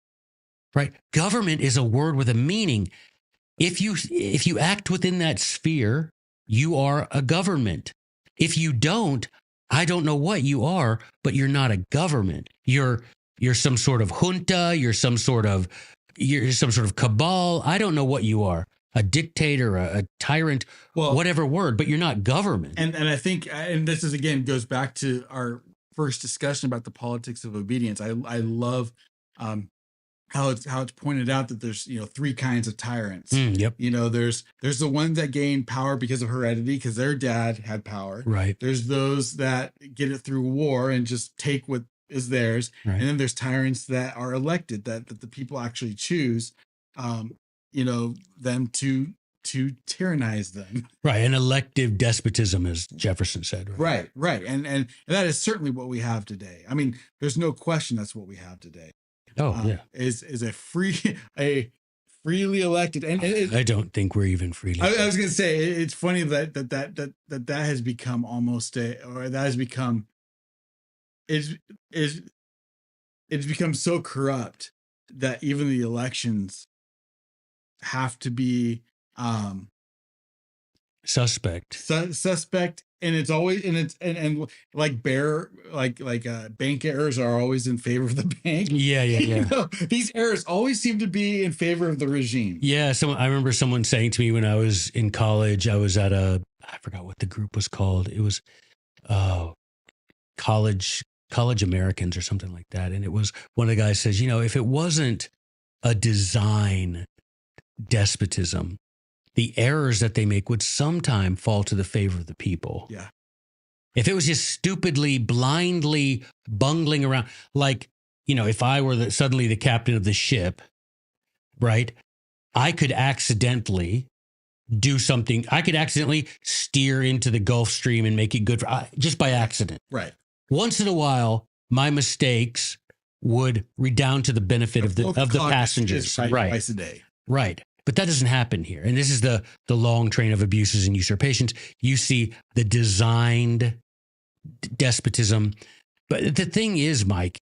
[SPEAKER 1] Right. Government is a word with a meaning. If you act within that sphere, you are a government. If you don't, I don't know what you are, but you're not a government. You're some sort of junta. You're some sort of cabal. I don't know what you are. A dictator, a tyrant, whatever word, but you're not government.
[SPEAKER 3] And I think, and this is again goes back to our first discussion about the politics of obedience. I love how it's pointed out that there's three kinds of tyrants.
[SPEAKER 1] Yep.
[SPEAKER 3] There's the ones that gain power because of heredity, because their dad had power.
[SPEAKER 1] Right.
[SPEAKER 3] There's those that get it through war and just take what is theirs.
[SPEAKER 1] Right.
[SPEAKER 3] And then there's tyrants that are elected, that the people actually choose. Them to tyrannize them.
[SPEAKER 1] Right. An elective despotism, as Jefferson said.
[SPEAKER 3] Right. And that is certainly what we have today. I mean, there's no question that's what we have today.
[SPEAKER 1] Oh, yeah.
[SPEAKER 3] Is a freely elected, and
[SPEAKER 1] I don't think we're even freely.
[SPEAKER 3] I was going to say, it's funny that has become almost it's become so corrupt that even the elections have to be
[SPEAKER 1] suspect, and it's always and like bank errors are always in favor of the bank. Yeah.
[SPEAKER 3] These errors always seem to be in favor of the regime.
[SPEAKER 1] Yeah. I remember someone saying to me when I was in college, I was at I forgot what the group was called. It was college Americans or something like that, and it was one of the guys says, if it wasn't a design despotism, the errors that they make would sometime fall to the favor of the people.
[SPEAKER 3] Yeah.
[SPEAKER 1] If it was just stupidly, blindly bungling around, like, if I were suddenly the captain of the ship, right, I could accidentally do something. I could accidentally steer into the Gulf Stream and make it good just by accident.
[SPEAKER 3] Right.
[SPEAKER 1] Once in a while, my mistakes would redound to the benefit of the passengers. Right.
[SPEAKER 3] Twice a day.
[SPEAKER 1] Right. But that doesn't happen here. And this is the long train of abuses and usurpations. You see the designed despotism. But the thing is, Mike,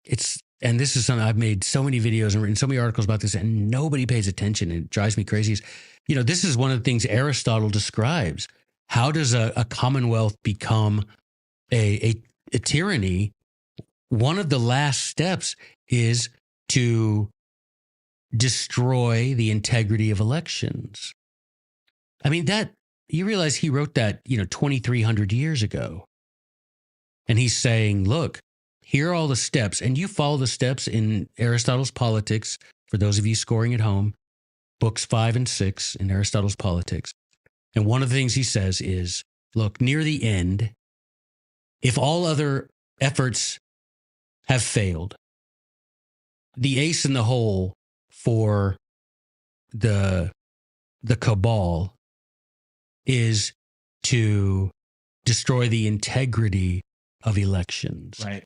[SPEAKER 1] and this is something I've made so many videos and written so many articles about this, and nobody pays attention. And it drives me crazy. This is one of the things Aristotle describes. How does a commonwealth become a tyranny? One of the last steps is to destroy the integrity of elections. I mean, you realize he wrote that, 2,300 years ago. And he's saying, look, here are all the steps. And you follow the steps in Aristotle's Politics. For those of you scoring at home, books 5 and 6 in Aristotle's Politics. And one of the things he says is, look, near the end, if all other efforts have failed, the ace in the hole for the cabal is to destroy the integrity of elections.
[SPEAKER 3] Right.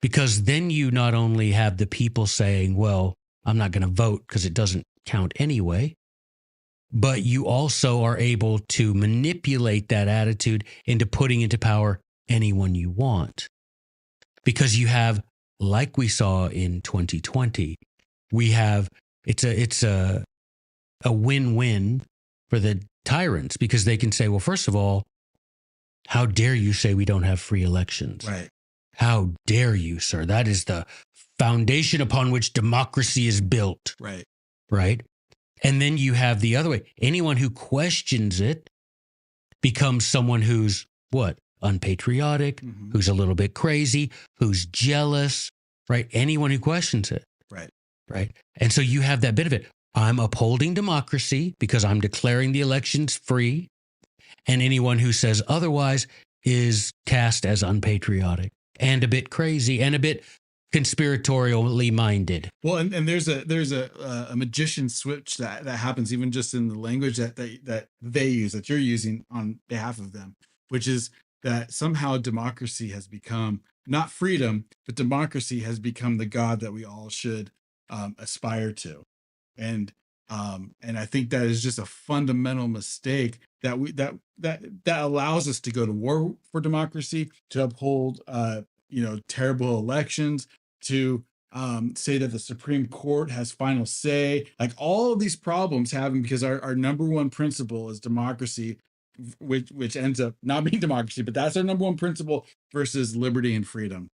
[SPEAKER 1] Because then you not only have the people saying, well, I'm not going to vote because it doesn't count anyway, but you also are able to manipulate that attitude into putting into power anyone you want. Because you have, like we saw in 2020, it's a win-win for the tyrants, because they can say, well, first of all, how dare you say we don't have free elections?
[SPEAKER 3] Right.
[SPEAKER 1] How dare you, sir? That is the foundation upon which democracy is built.
[SPEAKER 3] Right.
[SPEAKER 1] Right. And then you have the other way. Anyone who questions it becomes someone who's what? Unpatriotic, who's a little bit crazy, who's jealous, right? Anyone who questions it.
[SPEAKER 3] Right.
[SPEAKER 1] Right. And so you have that bit of it. I'm upholding democracy because I'm declaring the elections free. And anyone who says otherwise is cast as unpatriotic and a bit crazy and a bit conspiratorially minded.
[SPEAKER 3] Well, and there's a magician switch that happens even just in the language that they use, that you're using on behalf of them, which is that somehow democracy has become not freedom, but democracy has become the God that we all should aspire to, and I think that is just a fundamental mistake that allows us to go to war for democracy, to uphold terrible elections, to say that the Supreme Court has final say. Like, all of these problems happen because our number one principle is democracy, which ends up not being democracy, but that's our number one principle versus liberty and freedom.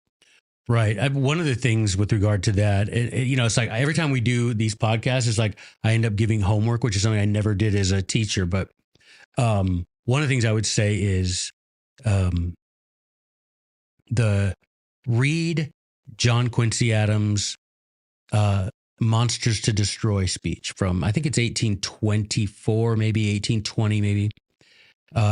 [SPEAKER 1] Right. One of the things with regard to that, it's like every time we do these podcasts, it's like I end up giving homework, which is something I never did as a teacher. But one of the things I would say is read John Quincy Adams' Monsters to Destroy speech from, I think it's 1824, maybe 1820, maybe.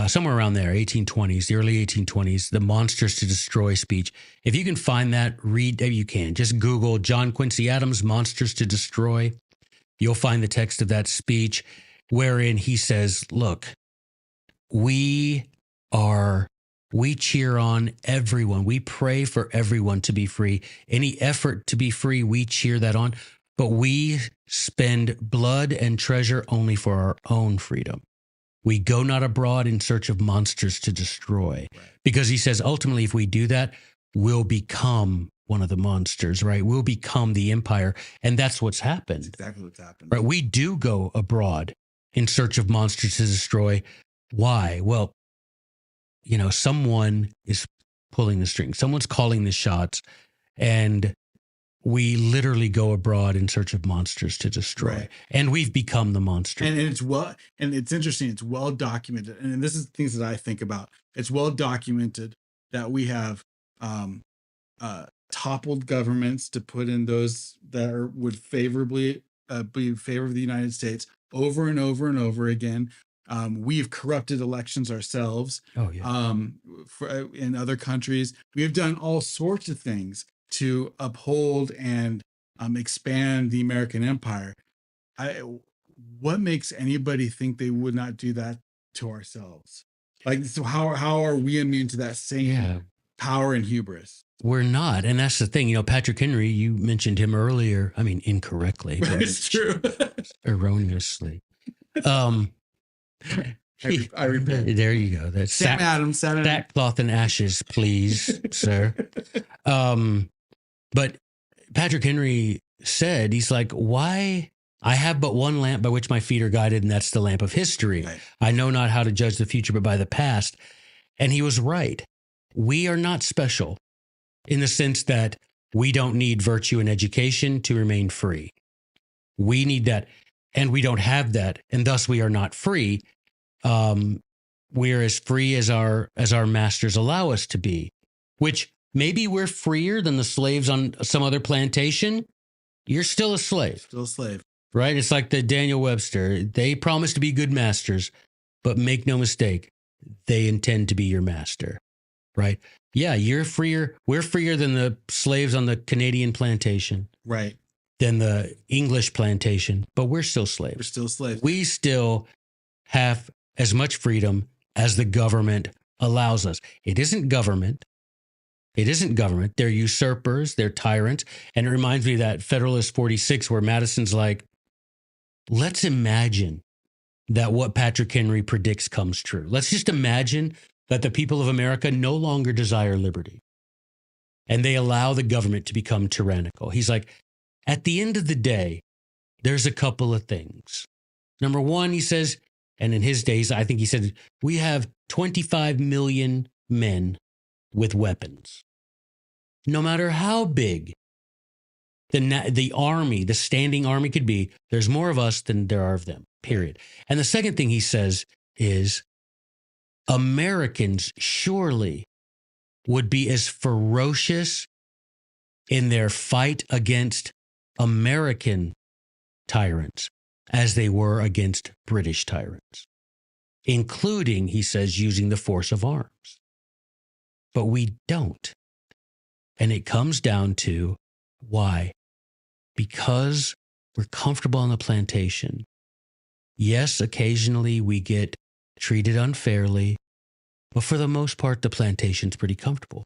[SPEAKER 1] Somewhere around there, 1820s, the early 1820s, the Monsters to Destroy speech. If you can find that, read, you can. Just Google John Quincy Adams, Monsters to Destroy. You'll find the text of that speech wherein he says, look, we cheer on everyone. We pray for everyone to be free. Any effort to be free, we cheer that on. But we spend blood and treasure only for our own freedom. We go not abroad in search of monsters to destroy. Right. Because he says, ultimately, if we do that, we'll become one of the monsters, right? We'll become the empire. And that's what's happened.
[SPEAKER 3] That's exactly what's happened.
[SPEAKER 1] Right? We do go abroad in search of monsters to destroy. Why? Well, someone is pulling the strings. Someone's calling the shots. And we literally go abroad in search of monsters to destroy. Right. And we've become the monster.
[SPEAKER 3] And it's interesting. It's well documented. And this is things that I think about. It's well documented that we have toppled governments to put in those that would favorably be in favor of the United States over and over and over again. We've corrupted elections ourselves.
[SPEAKER 1] Oh, yeah.
[SPEAKER 3] In other countries, we have done all sorts of things to uphold and expand the American empire. What makes anybody think they would not do that to ourselves? Like, so how are we immune to that same power and hubris?
[SPEAKER 1] We're not. And that's the thing. Patrick Henry, you mentioned him earlier. I mean, incorrectly. But
[SPEAKER 3] it's true.
[SPEAKER 1] Erroneously.
[SPEAKER 3] I repent.
[SPEAKER 1] There you go. That's
[SPEAKER 3] Sam Adams.
[SPEAKER 1] Sackcloth and ashes, please, sir. But Patrick Henry said, he's like, why? I have but one lamp by which my feet are guided, and that's the lamp of history. Right. I know not how to judge the future, but by the past. And he was right. We are not special in the sense that we don't need virtue and education to remain free. We need that, and we don't have that, and thus we are not free. We're as free as our masters allow us to be, which maybe we're freer than the slaves on some other plantation. You're still a slave.
[SPEAKER 3] Still a slave.
[SPEAKER 1] Right? It's like the Daniel Webster. They promise to be good masters, but make no mistake, they intend to be your master. Right? Yeah, you're freer. We're freer than the slaves on the Canadian plantation.
[SPEAKER 3] Right.
[SPEAKER 1] Than the English plantation, but we're still slaves.
[SPEAKER 3] We're still slaves.
[SPEAKER 1] We still have as much freedom as the government allows us. It isn't government. It isn't government. They're usurpers. They're tyrants. And it reminds me of that Federalist 46 where Madison's like, let's imagine that what Patrick Henry predicts comes true. Let's just imagine that the people of America no longer desire liberty and they allow the government to become tyrannical. He's like, at the end of the day, there's a couple of things. Number one, he says, and in his days, I think he said, we have 25 million men with weapons. No matter how big the army, the standing army could be, there's more of us than there are of them, period. And the second thing he says is Americans surely would be as ferocious in their fight against American tyrants as they were against British tyrants, including, he says, using the force of arms. But we don't. And it comes down to Why? Because we're comfortable on the plantation. Yes, occasionally we get treated unfairly, but for the most part, the plantation's pretty comfortable.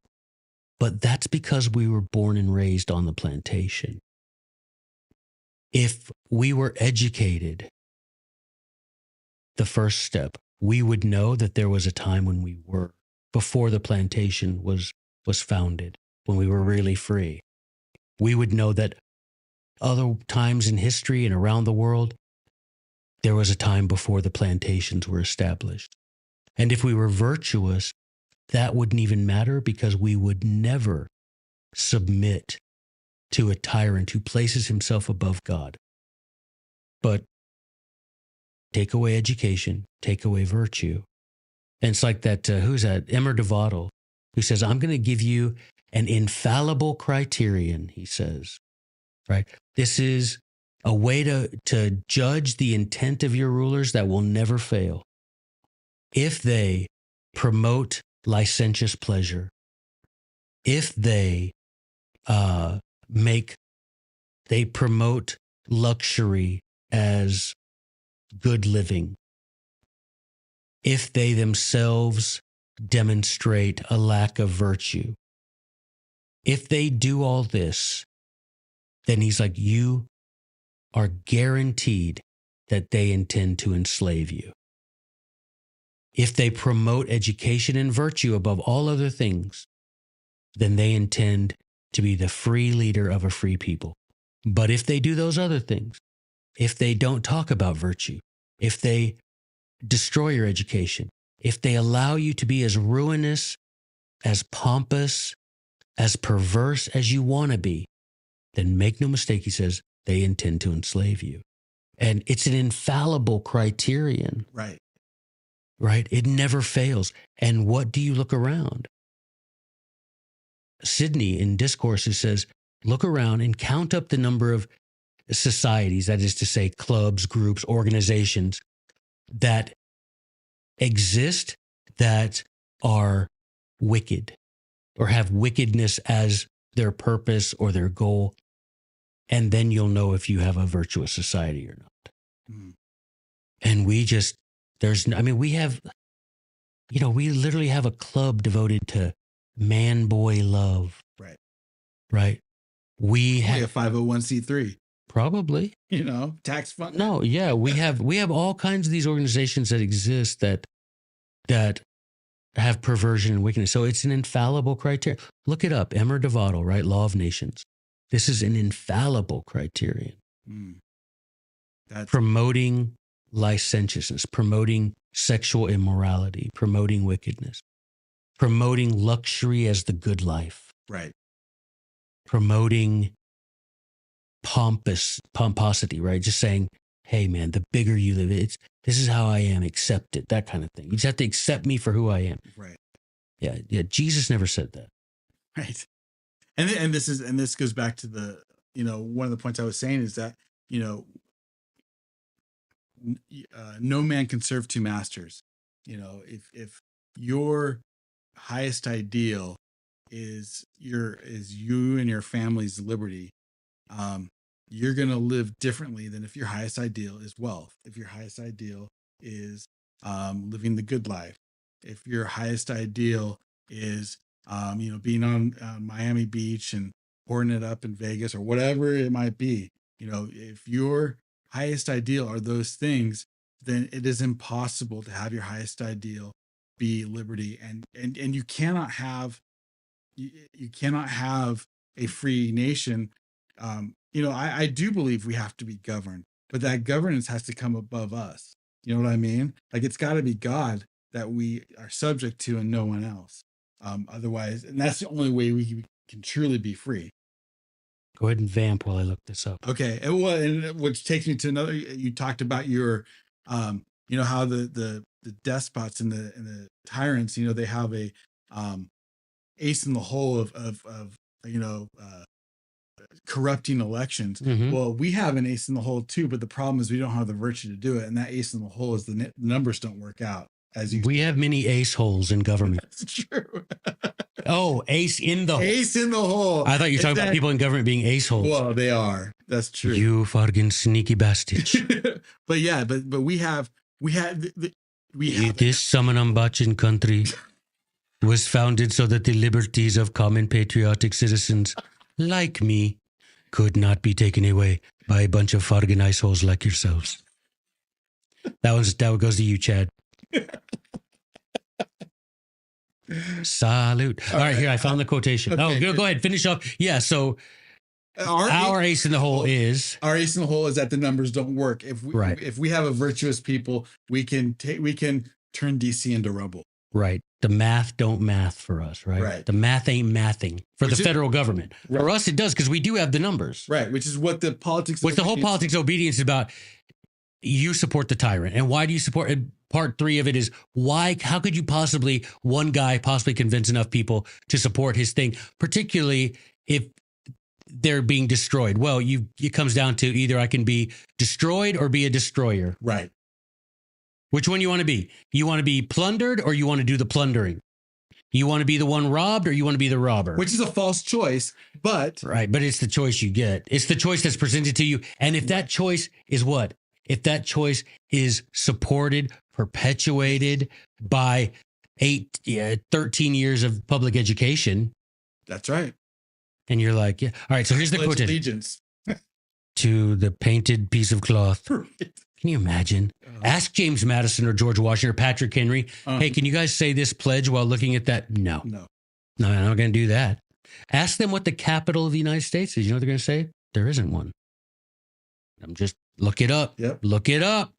[SPEAKER 1] But that's because we were born and raised on the plantation. If we were educated, the first step, we would know that there was a time when we were, before the plantation was founded, when we were really free. We would know that other times in history and around the world, there was a time before the plantations were established. And if we were virtuous, that wouldn't even matter because we would never submit to a tyrant who places himself above God. But take away education, take away virtue. And it's like that, who's that? Étienne de La Boétie, who says, I'm going to give you an infallible criterion, he says, right? This is a way to judge the intent of your rulers that will never fail. If they promote licentious pleasure, if they promote luxury as good living, if they themselves demonstrate a lack of virtue, if they do all this, then he's like, you are guaranteed that they intend to enslave you. If they promote education and virtue above all other things, then they intend to be the free leader of a free people. But if they do those other things, if they don't talk about virtue, if they destroy your education, if they allow you to be as ruinous, as pompous, as perverse as you want to be, then make no mistake, he says, they intend to enslave you. And it's an infallible criterion.
[SPEAKER 3] Right.
[SPEAKER 1] Right? It never fails. And what do you look around? Sidney in Discourses says, look around and count up the number of societies, that is to say, clubs, groups, organizations that exist that are wicked or have wickedness as their purpose or their goal. And then you'll know if you have a virtuous society or not. Mm. And we literally have a club devoted to man-boy love.
[SPEAKER 3] Right.
[SPEAKER 1] Right. We have
[SPEAKER 3] a 501c3.
[SPEAKER 1] Probably.
[SPEAKER 3] Tax fund.
[SPEAKER 1] No, yeah. We have all kinds of these organizations that exist that have perversion and wickedness. So it's an infallible criteria. Look it up. Étienne de La Boétie, right? Law of Nations. This is an infallible criterion. Mm. Promoting licentiousness, promoting sexual immorality, promoting wickedness, promoting luxury as the good life.
[SPEAKER 3] Right.
[SPEAKER 1] Promoting pomposity, right? Just saying, hey man, the bigger you live, this is how I am, accept it, that kind of thing. You just have to accept me for who I am.
[SPEAKER 3] Right.
[SPEAKER 1] Yeah. Jesus never said that.
[SPEAKER 3] Right. And this goes back to the, one of the points I was saying is that, no man can serve two masters. If your highest ideal is you and your family's liberty, you're going to live differently than if your highest ideal is wealth. If your highest ideal is living the good life. If your highest ideal is being on Miami Beach and pouring it up in Vegas or whatever it might be, if your highest ideal are those things, then it is impossible to have your highest ideal be liberty. And you cannot have a free nation. I do believe we have to be governed, but that governance has to come above us. You know what I mean? Like it's got to be God that we are subject to and no one else. Otherwise, and that's the only way we can truly be free.
[SPEAKER 1] Go ahead and vamp while I look this up.
[SPEAKER 3] Okay. And which takes me to another, you talked about your, how the despots and the tyrants, they have a ace in the hole of corrupting elections. Mm-hmm. Well, we have an ace in the hole too, but the problem is we don't have the virtue to do it. And that ace in the hole is the numbers don't work out.
[SPEAKER 1] We have many ace holes in government.
[SPEAKER 3] That's true.
[SPEAKER 1] Oh, ace in the hole.
[SPEAKER 3] Ace in the hole.
[SPEAKER 1] I thought you were talking about people in government being ace holes.
[SPEAKER 3] Well, they are. That's true.
[SPEAKER 1] You fucking sneaky bastard.
[SPEAKER 3] But yeah, but we have
[SPEAKER 1] This Samanambachian country was founded so that the liberties of common patriotic citizens like me could not be taken away by a bunch of Fargan ice holes like yourselves. That goes to you, Chad. Salute. All right, here I found the quotation.
[SPEAKER 3] Okay,
[SPEAKER 1] Go ahead, finish up. Yeah, so our ace in the hole is
[SPEAKER 3] that the numbers don't work. If we have a virtuous people, we can turn DC into rubble.
[SPEAKER 1] right. The math don't math for us, right?
[SPEAKER 3] Right.
[SPEAKER 1] The math ain't mathing for the federal government.
[SPEAKER 3] Right.
[SPEAKER 1] For us, it does because we do have the numbers.
[SPEAKER 3] Right, which is what the politics.
[SPEAKER 1] What's the whole politics of obedience is about? You support the tyrant, and why do you support? Part 3 of it is why? How could you possibly one guy possibly convince enough people to support his thing, particularly if they're being destroyed? Well, it comes down to either I can be destroyed or be a destroyer.
[SPEAKER 3] Right.
[SPEAKER 1] Which one you want to be? You want to be plundered or you want to do the plundering? You want to be the one robbed or you want to be the robber?
[SPEAKER 3] Which is a false choice, but
[SPEAKER 1] right. But it's the choice you get. It's the choice that's presented to you. And if that choice is what? If that choice is supported, perpetuated by 13 years of public education.
[SPEAKER 3] That's right.
[SPEAKER 1] And you're like, yeah. All right. So here's the quote.
[SPEAKER 3] Allegiance.
[SPEAKER 1] To the painted piece of cloth.
[SPEAKER 3] Right.
[SPEAKER 1] Can you imagine? Ask James Madison or George Washington or Patrick Henry. Hey, can you guys say this pledge while looking at that? No, I'm not going to do that. Ask them what the capital of the United States is. You know what they're going to say? There isn't one. I'm just look it up.
[SPEAKER 3] Yep.
[SPEAKER 1] Look it up.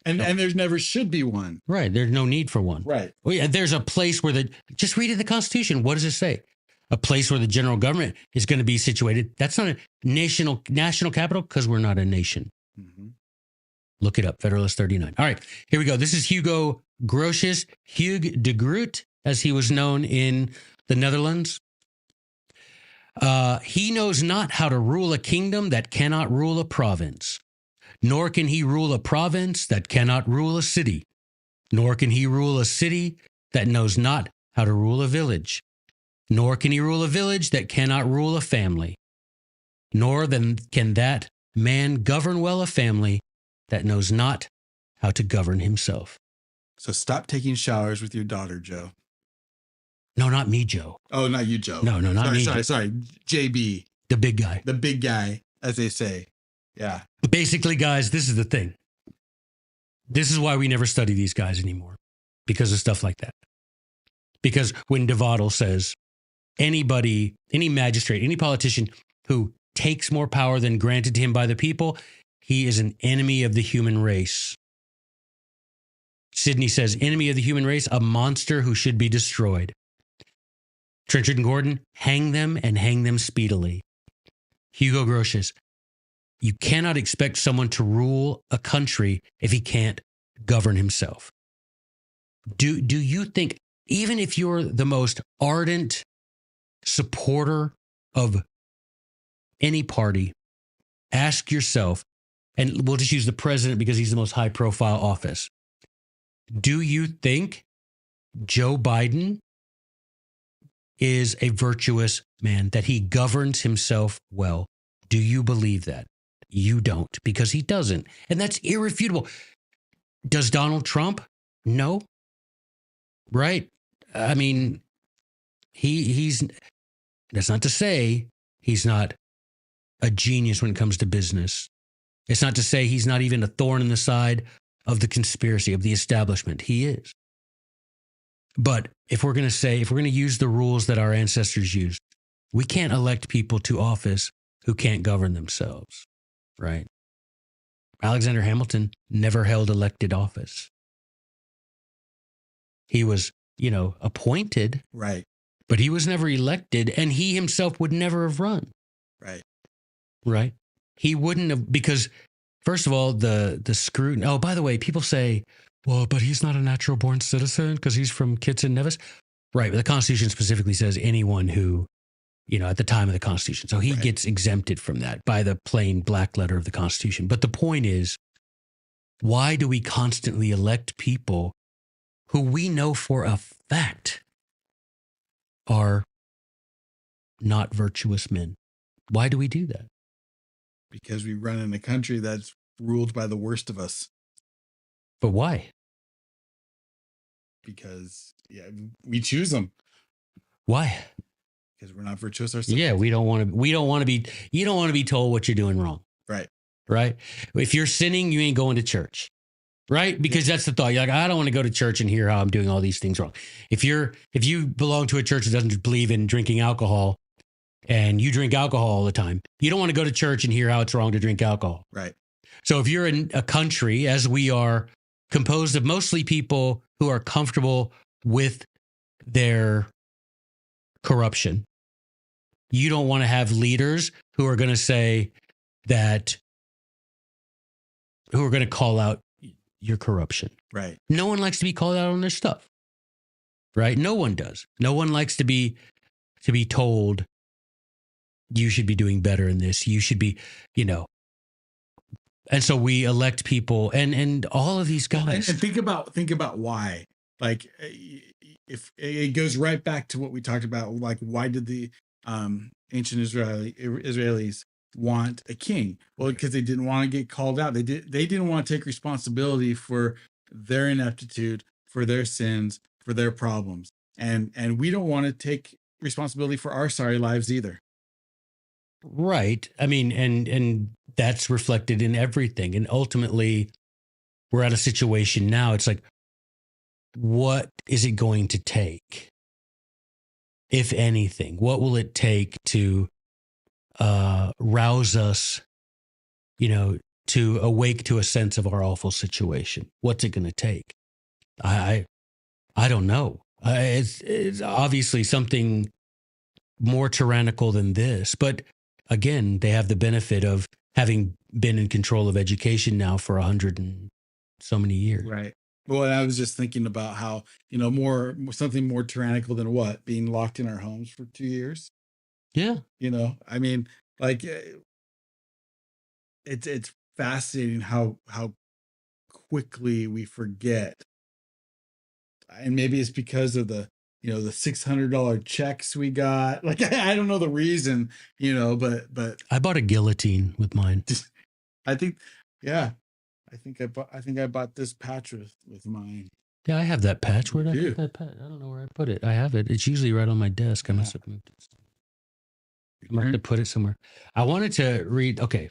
[SPEAKER 3] And there's never should be one.
[SPEAKER 1] Right. There's no need for one.
[SPEAKER 3] Right.
[SPEAKER 1] Well, yeah, there's a place where just read it, the Constitution. What does it say? A place where the general government is going to be situated. That's not a national capital because we're not a nation.
[SPEAKER 3] Mm-hmm.
[SPEAKER 1] Look it up, Federalist 39. All right, here we go. This is Hugo Grotius, Hugues de Groot, as he was known in the Netherlands. He knows not how to rule a kingdom that cannot rule a province, nor can he rule a province that cannot rule a city, nor can he rule a city that knows not how to rule a village, nor can he rule a village that cannot rule a family, nor then can that man govern well a family that knows not how to govern himself.
[SPEAKER 3] So stop taking showers with your daughter, Joe.
[SPEAKER 1] No, not me, Joe.
[SPEAKER 3] Oh, not you, Joe.
[SPEAKER 1] No, not me.
[SPEAKER 3] Sorry. JB.
[SPEAKER 1] The big guy.
[SPEAKER 3] The big guy, as they say. Yeah.
[SPEAKER 1] Basically, guys, this is the thing. This is why we never study these guys anymore. Because of stuff like that. Because when de Vattel says anybody, any magistrate, any politician who takes more power than granted to him by the people, he is an enemy of the human race. Sidney says, enemy of the human race, a monster who should be destroyed. Trenchard and Gordon, hang them and hang them speedily. Hugo Grotius, you cannot expect someone to rule a country if he can't govern himself. Do you think, even if you're the most ardent supporter of any party, ask yourself, and we'll just use the president because he's the most high-profile office. Do you think Joe Biden is a virtuous man, that he governs himself well? Do you believe that? You don't, because he doesn't. And that's irrefutable. Does Donald Trump? No. Right? I mean, he's that's not to say he's not a genius when it comes to business. It's not to say he's not even a thorn in the side of the conspiracy, of the establishment. He is. But if we're going to use the rules that our ancestors used, we can't elect people to office who can't govern themselves, right? Alexander Hamilton never held elected office. He was, appointed.
[SPEAKER 3] Right.
[SPEAKER 1] But he was never elected, and he himself would never have run.
[SPEAKER 3] Right.
[SPEAKER 1] Right. He wouldn't have, because first of all, the scrutiny. Oh, by the way, people say, well, but he's not a natural born citizen because he's from Kitts and Nevis. Right. But the Constitution specifically says anyone who, at the time of the Constitution. So he gets exempted from that by the plain black letter of the Constitution. But the point is, why do we constantly elect people who we know for a fact are not virtuous men. Why do we do that?
[SPEAKER 3] Because we run in a country that's ruled by the worst of us.
[SPEAKER 1] But why?
[SPEAKER 3] Because we choose them.
[SPEAKER 1] Why?
[SPEAKER 3] Because we're not virtuous ourselves.
[SPEAKER 1] Yeah, we don't want to be, you don't want to be told what you're doing wrong.
[SPEAKER 3] Right.
[SPEAKER 1] Right. If you're sinning, you ain't going to church. Right. Because that's the thought. You're like, I don't want to go to church and hear how I'm doing all these things wrong. If you belong to a church that doesn't believe in drinking alcohol and you drink alcohol all the time, you don't want to go to church and hear how it's wrong to drink alcohol.
[SPEAKER 3] Right.
[SPEAKER 1] So if you're in a country, as we are, composed of mostly people who are comfortable with their corruption, you don't want to have leaders who are going to say that, who are going to call out your corruption.
[SPEAKER 3] Right.
[SPEAKER 1] No one likes to be called out on their stuff. Right? No one does. No one likes to be told you should be doing better in this. You should be, And so we elect people and all of these guys.
[SPEAKER 3] And think about why. Like, if it goes right back to what we talked about, like, why did the ancient Israelis want a king? Well, because they didn't want to get called out. They didn't want to take responsibility for their ineptitude, for their sins, for their problems. And we don't want to take responsibility for our sorry lives either.
[SPEAKER 1] Right. I mean, and that's reflected in everything. And ultimately, we're at a situation now. It's like, what is it going to take? If anything, what will it take to rouse us, to awake to a sense of our awful situation? What's it going to take? I don't know. It's obviously something more tyrannical than this, but again, they have the benefit of having been in control of education now for 100 and so many years.
[SPEAKER 3] Right. Well, and I was just thinking about how, something more tyrannical than what? Being locked in our homes for 2 years.
[SPEAKER 1] Yeah.
[SPEAKER 3] I mean, like, it's fascinating how quickly we forget. And maybe it's because of the $600 checks we got. Like, I don't know the reason, but
[SPEAKER 1] I bought a guillotine with mine.
[SPEAKER 3] I think, yeah, I think I bought this patch with mine.
[SPEAKER 1] Yeah, I have that patch. Where did I
[SPEAKER 3] Dude.
[SPEAKER 1] put that patch? I don't know where I put it. I have it. It's usually right on my desk. I must have moved it. I must have put it somewhere. I wanted to read. Okay.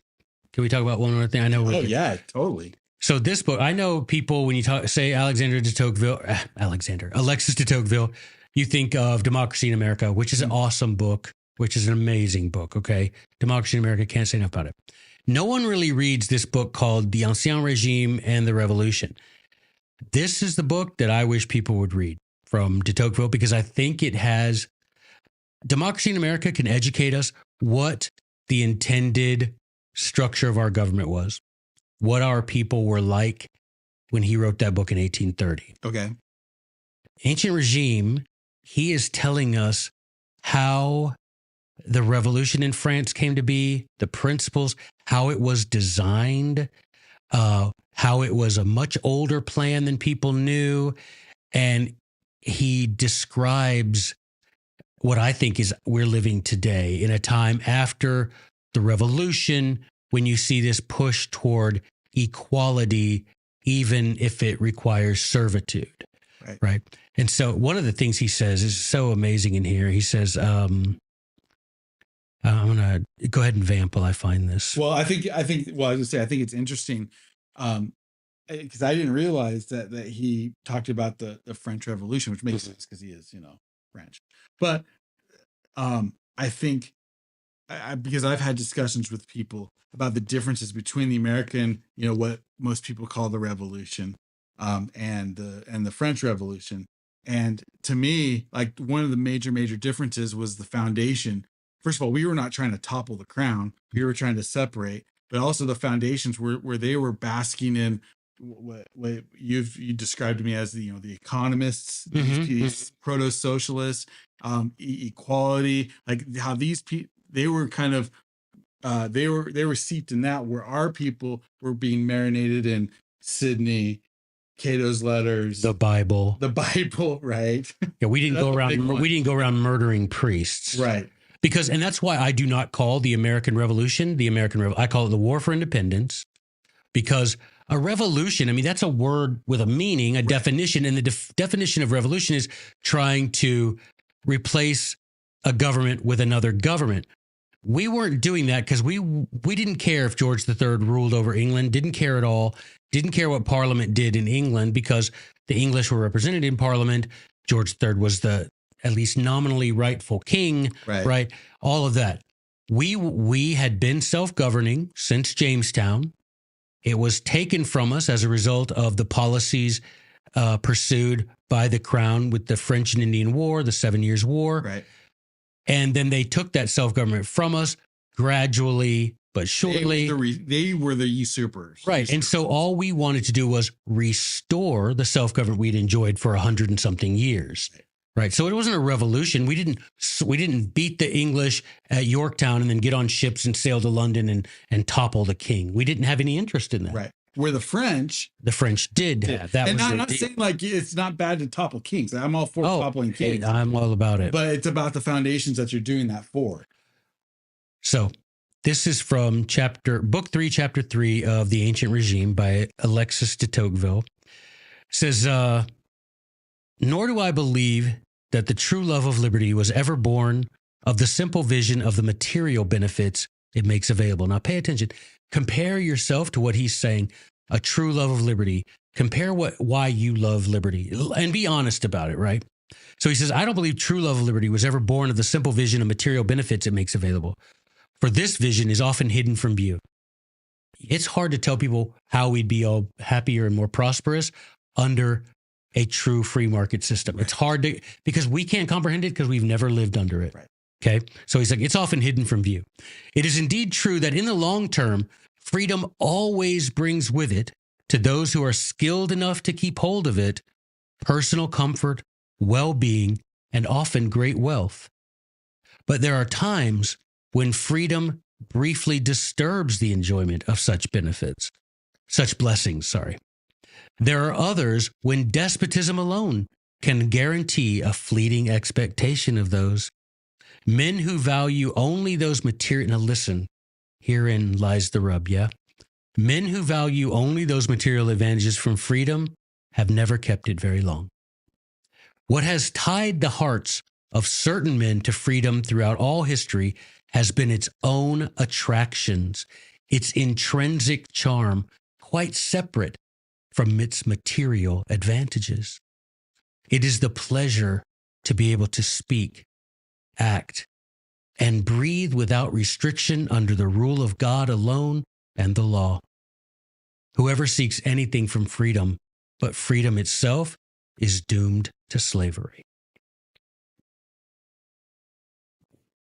[SPEAKER 1] Can we talk about one more thing? I know.
[SPEAKER 3] Oh, yeah, totally.
[SPEAKER 1] So this book, I know people, when you say Alexis de Tocqueville, you think of Democracy in America, which is an awesome book, which is an amazing book. Okay. Democracy in America, can't say enough about it. No one really reads this book called The Ancien Régime and the Revolution. This is the book that I wish people would read from de Tocqueville, because I think it has, Democracy in America can educate us what the intended structure of our government was, what our people were like when he wrote that book in 1830.
[SPEAKER 3] Okay.
[SPEAKER 1] Ancient Regime, he is telling us how the revolution in France came to be, the principles, how it was designed, how it was a much older plan than people knew. And he describes what I think is we're living today in a time after the revolution, when you see this push toward equality, even if it requires servitude. Right. And so one of the things he says is so amazing in here. He says, I'm going to go ahead and vamp while I find this.
[SPEAKER 3] Well, I think, I was going to say, I think it's interesting because I didn't realize that he talked about the French Revolution, which makes sense because he is, French. But I think because I've had discussions with people about the differences between the American, what most people call the Revolution, and the French Revolution. And to me, like, one of the major differences was the foundation. First of all, we were not trying to topple the crown; we were trying to separate. But also the foundations where they were basking in what you described to me as the economists, these proto-socialists, equality, like how these people, they were kind of they were steeped in that, where our people were being marinated in Sydney, Cato's letters,
[SPEAKER 1] The Bible.
[SPEAKER 3] right?
[SPEAKER 1] Yeah, we didn't
[SPEAKER 3] That's
[SPEAKER 1] go
[SPEAKER 3] a
[SPEAKER 1] around.
[SPEAKER 3] big one.
[SPEAKER 1] We didn't go around murdering priests,
[SPEAKER 3] Right.
[SPEAKER 1] Because, and that's why I do not call the American Revolution the American Revolution. I call it the War for Independence, because a revolution, I mean, that's a word with a meaning, a definition, and the definition of revolution is trying to replace a government with another government. We weren't doing that because we didn't care if George III ruled over England, didn't care at all, didn't care what Parliament did in England because the English were represented in Parliament. George III was the at least nominally rightful king, right? All of that. We had been self-governing since Jamestown. It was taken from us as a result of the policies pursued by the Crown with the French and Indian War, the 7 Years' War.
[SPEAKER 3] Right.
[SPEAKER 1] And then they took that self-government from us gradually but surely.
[SPEAKER 3] They were the usurpers.
[SPEAKER 1] Right. And so all we wanted to do was restore the self-government we'd enjoyed for 100 and something years. Right. So it wasn't a revolution. We didn't beat the English at Yorktown and then get on ships and sail to London and topple the king. We didn't have any interest in that.
[SPEAKER 3] Right. Where the French
[SPEAKER 1] did have that.
[SPEAKER 3] And I'm not saying like it's not bad to topple kings. I'm all for toppling kings.
[SPEAKER 1] I'm all about it.
[SPEAKER 3] But it's about the foundations that you're doing that for. So
[SPEAKER 1] this is from book 3, chapter 3 of The Ancient Regime by Alexis de Tocqueville. It says, nor do I believe that the true love of liberty was ever born of the simple vision of the material benefits it makes available. Now pay attention. Compare yourself to what he's saying, a true love of liberty. Compare why you love liberty and be honest about it, right? So he says, I don't believe true love of liberty was ever born of the simple vision of material benefits it makes available. For this vision is often hidden from view. It's hard to tell people how we'd be all happier and more prosperous under a true free market system. Right. It's hard to, because we can't comprehend it because we've never lived under it.
[SPEAKER 3] Right.
[SPEAKER 1] Okay. So he's like, it's often hidden from view. It is indeed true that in the long term, freedom always brings with it, to those who are skilled enough to keep hold of it, personal comfort, well-being, and often great wealth. But there are times when freedom briefly disturbs the enjoyment of such blessings. There are others when despotism alone can guarantee a fleeting expectation of those. Men who value only those material, now listen, herein lies the rub, yeah? Men who value only those material advantages from freedom have never kept it very long. What has tied the hearts of certain men to freedom throughout all history has been its own attractions, its intrinsic charm, quite separate from its material advantages. It is the pleasure to be able to speak, act, and breathe without restriction under the rule of God alone and the law. Whoever seeks anything from freedom but freedom itself is doomed to slavery.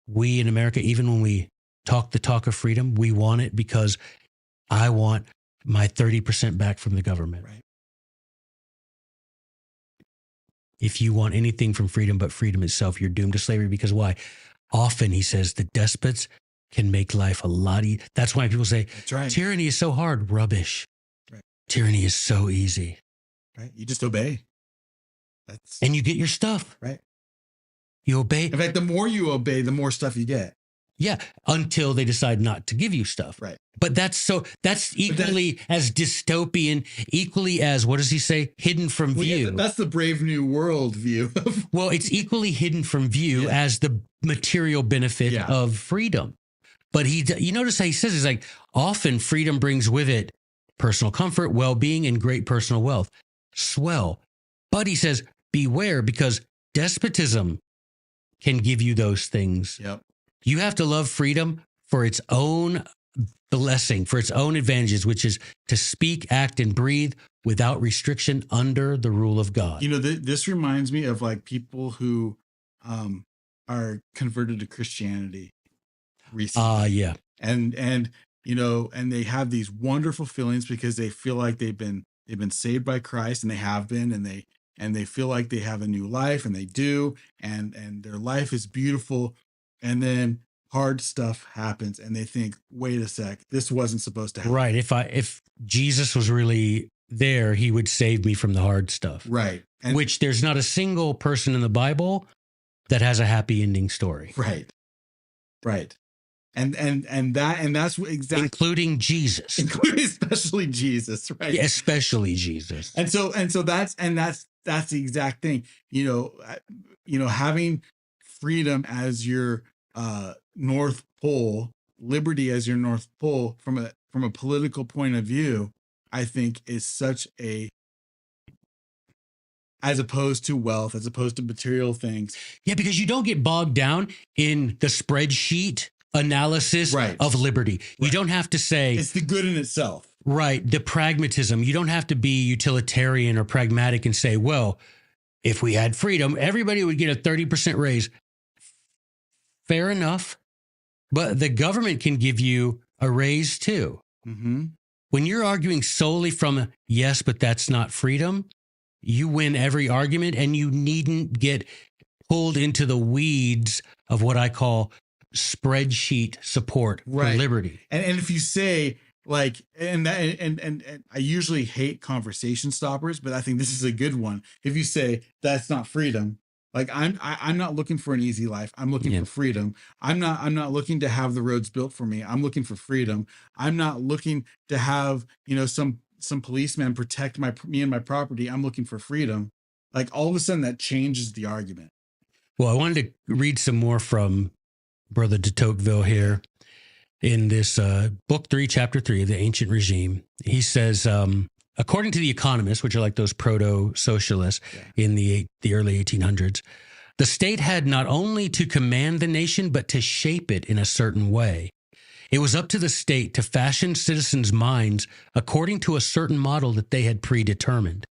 [SPEAKER 1] We in America, even when we talk the talk of freedom, we want it because I want my 30% back from the government.
[SPEAKER 3] Right.
[SPEAKER 1] If you want anything from freedom but freedom itself, you're doomed to slavery. Because why? Often, he says, the despots can make life a lot easier. That's why people say,
[SPEAKER 3] that's right,
[SPEAKER 1] tyranny is so hard. Rubbish.
[SPEAKER 3] Right.
[SPEAKER 1] Tyranny is so easy.
[SPEAKER 3] Right. You just obey.
[SPEAKER 1] And you get your stuff.
[SPEAKER 3] Right.
[SPEAKER 1] You obey.
[SPEAKER 3] In fact, the more you obey, the more stuff you get.
[SPEAKER 1] Yeah, until they decide not to give you stuff.
[SPEAKER 3] Right.
[SPEAKER 1] But that's equally as dystopian, equally as, what does he say? Hidden from view.
[SPEAKER 3] Yeah, that's the Brave New World view.
[SPEAKER 1] Well, it's equally hidden from view as the material benefit of freedom. But you notice how he says, he's like, often freedom brings with it personal comfort, well-being, and great personal wealth. Swell. But he says, beware, because despotism can give you those things.
[SPEAKER 3] Yep.
[SPEAKER 1] You have to love freedom for its own blessing, for its own advantages, which is to speak, act, and breathe without restriction under the rule of God.
[SPEAKER 3] You know, this reminds me of like people who are converted to Christianity recently.
[SPEAKER 1] Yeah.
[SPEAKER 3] And you know, and they have these wonderful feelings because they feel like they've been saved by Christ, and they have been, and they feel like they have a new life, and they do, and their life is beautiful. And then hard stuff happens and they think, wait a sec, this wasn't supposed to happen.
[SPEAKER 1] Right. If Jesus was really there, he would save me from the hard stuff.
[SPEAKER 3] Right. And
[SPEAKER 1] Which there's not a single person in the Bible that has a happy ending story.
[SPEAKER 3] right. Right. And that's what exactly,
[SPEAKER 1] Including Jesus.
[SPEAKER 3] including especially Jesus, right?
[SPEAKER 1] Yeah, especially Jesus.
[SPEAKER 3] And so that's the exact thing. Having freedom as your North Pole, liberty as your North Pole from a political point of view, I think is such a, as opposed to wealth, as opposed to material things.
[SPEAKER 1] Yeah, because you don't get bogged down in the spreadsheet analysis
[SPEAKER 3] Right.
[SPEAKER 1] of liberty. You
[SPEAKER 3] Right.
[SPEAKER 1] don't have to say,
[SPEAKER 3] It's the good in itself.
[SPEAKER 1] right, the pragmatism. You don't have to be utilitarian or pragmatic and say, well, if we had freedom, everybody would get a 30% raise. Fair enough. But the government can give you a raise too.
[SPEAKER 3] Mm-hmm.
[SPEAKER 1] When you're arguing solely from a yes, but that's not freedom, you win every argument and you needn't get pulled into the weeds of what I call spreadsheet support
[SPEAKER 3] Right.
[SPEAKER 1] for liberty.
[SPEAKER 3] And if you say like, and I usually hate conversation stoppers, but I think this is a good one. If you say that's not freedom, like I'm not looking for an easy life. I'm looking
[SPEAKER 1] Yeah.
[SPEAKER 3] for freedom. I'm not looking to have the roads built for me. I'm looking for freedom. I'm not looking to have, some policeman protect me and my property. I'm looking for freedom. Like all of a sudden that changes the argument.
[SPEAKER 1] Well, I wanted to read some more from Brother de Tocqueville here in this book 3, chapter 3 of the Ancient Regime. He says, according to the economists, which are like those proto-socialists in the early 1800s, the state had not only to command the nation, but to shape it in a certain way. It was up to the state to fashion citizens' minds according to a certain model that they had predetermined.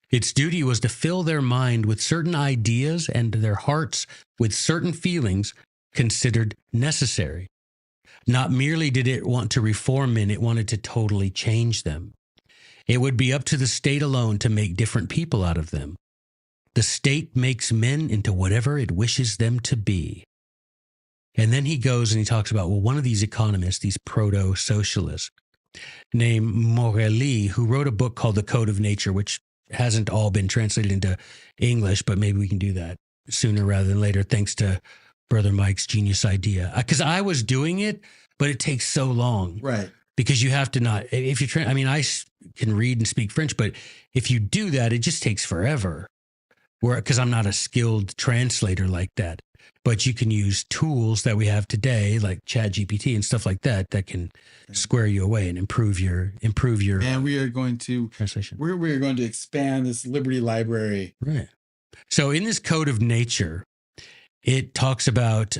[SPEAKER 1] Its duty was to fill their mind with certain ideas and their hearts with certain feelings considered necessary. Not merely did it want to reform men, it wanted to totally change them. It would be up to the state alone to make different people out of them. The state makes men into whatever it wishes them to be. And then he goes and he talks about, well, one of these economists, these proto-socialists, named Morelli, who wrote a book called The Code of Nature, which hasn't all been translated into English, but maybe we can do that sooner rather than later, thanks to Brother Mike's genius idea. Because I was doing it, but it takes so long.
[SPEAKER 3] Right.
[SPEAKER 1] Because you have to not, if you train, I mean, I can read and speak French, but if you do that, it just takes forever. Because I'm not a skilled translator like that. But you can use tools that we have today, like ChatGPT and stuff like that, that can square you away and improve your.
[SPEAKER 3] And we are going to
[SPEAKER 1] translation.
[SPEAKER 3] We are going to expand this Liberty Library.
[SPEAKER 1] Right. So in this Code of Nature, it talks about.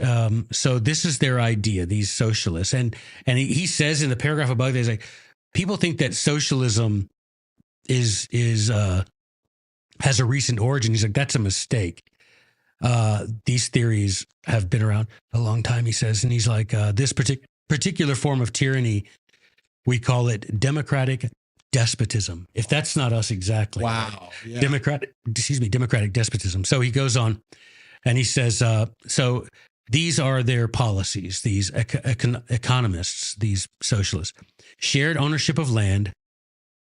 [SPEAKER 1] So this is their idea, these socialists, and he says in the paragraph above, there's like, people think that socialism is has a recent origin. He's like, that's a mistake. These theories have been around a long time, he says. And he's like, this particular form of tyranny, we call it democratic despotism. If that's not us exactly.
[SPEAKER 3] Wow. Yeah.
[SPEAKER 1] Democratic despotism. So he goes on and he says, so these are their policies, these economists, these socialists. Shared ownership of land,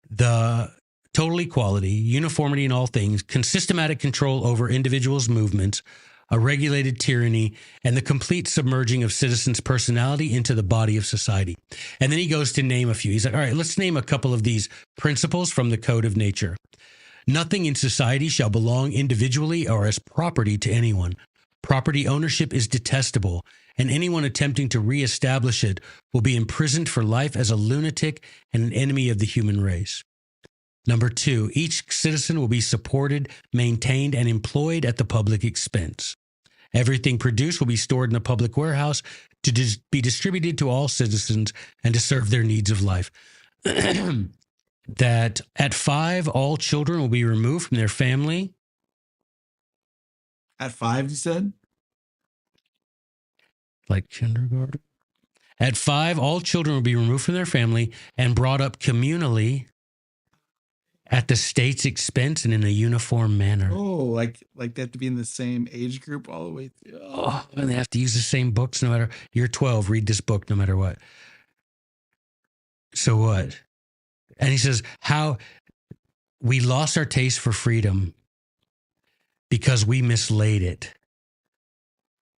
[SPEAKER 1] the total equality, uniformity in all things, systematic control over individuals' movements, a regulated tyranny, and the complete submerging of citizens' personality into the body of society. And then he goes to name a few. He's like, all right, let's name a couple of these principles from the Code of Nature. Nothing in society shall belong individually or as property to anyone. Property ownership is detestable, and anyone attempting to reestablish it will be imprisoned for life as a lunatic and an enemy of the human race. Number 2, each citizen will be supported, maintained, and employed at the public expense. Everything produced will be stored in a public warehouse to be distributed to all citizens and to serve their needs of life. That at 5, all children will be removed from their family.
[SPEAKER 3] At 5, you said?
[SPEAKER 1] Like kindergarten. At 5, all children will be removed from their family and brought up communally at the state's expense and in a uniform manner.
[SPEAKER 3] Oh, like they have to be in the same age group all the way through.
[SPEAKER 1] Oh, and they have to use the same books no matter. You're 12, read this book no matter what. So what? And he says, how we lost our taste for freedom because we mislaid it.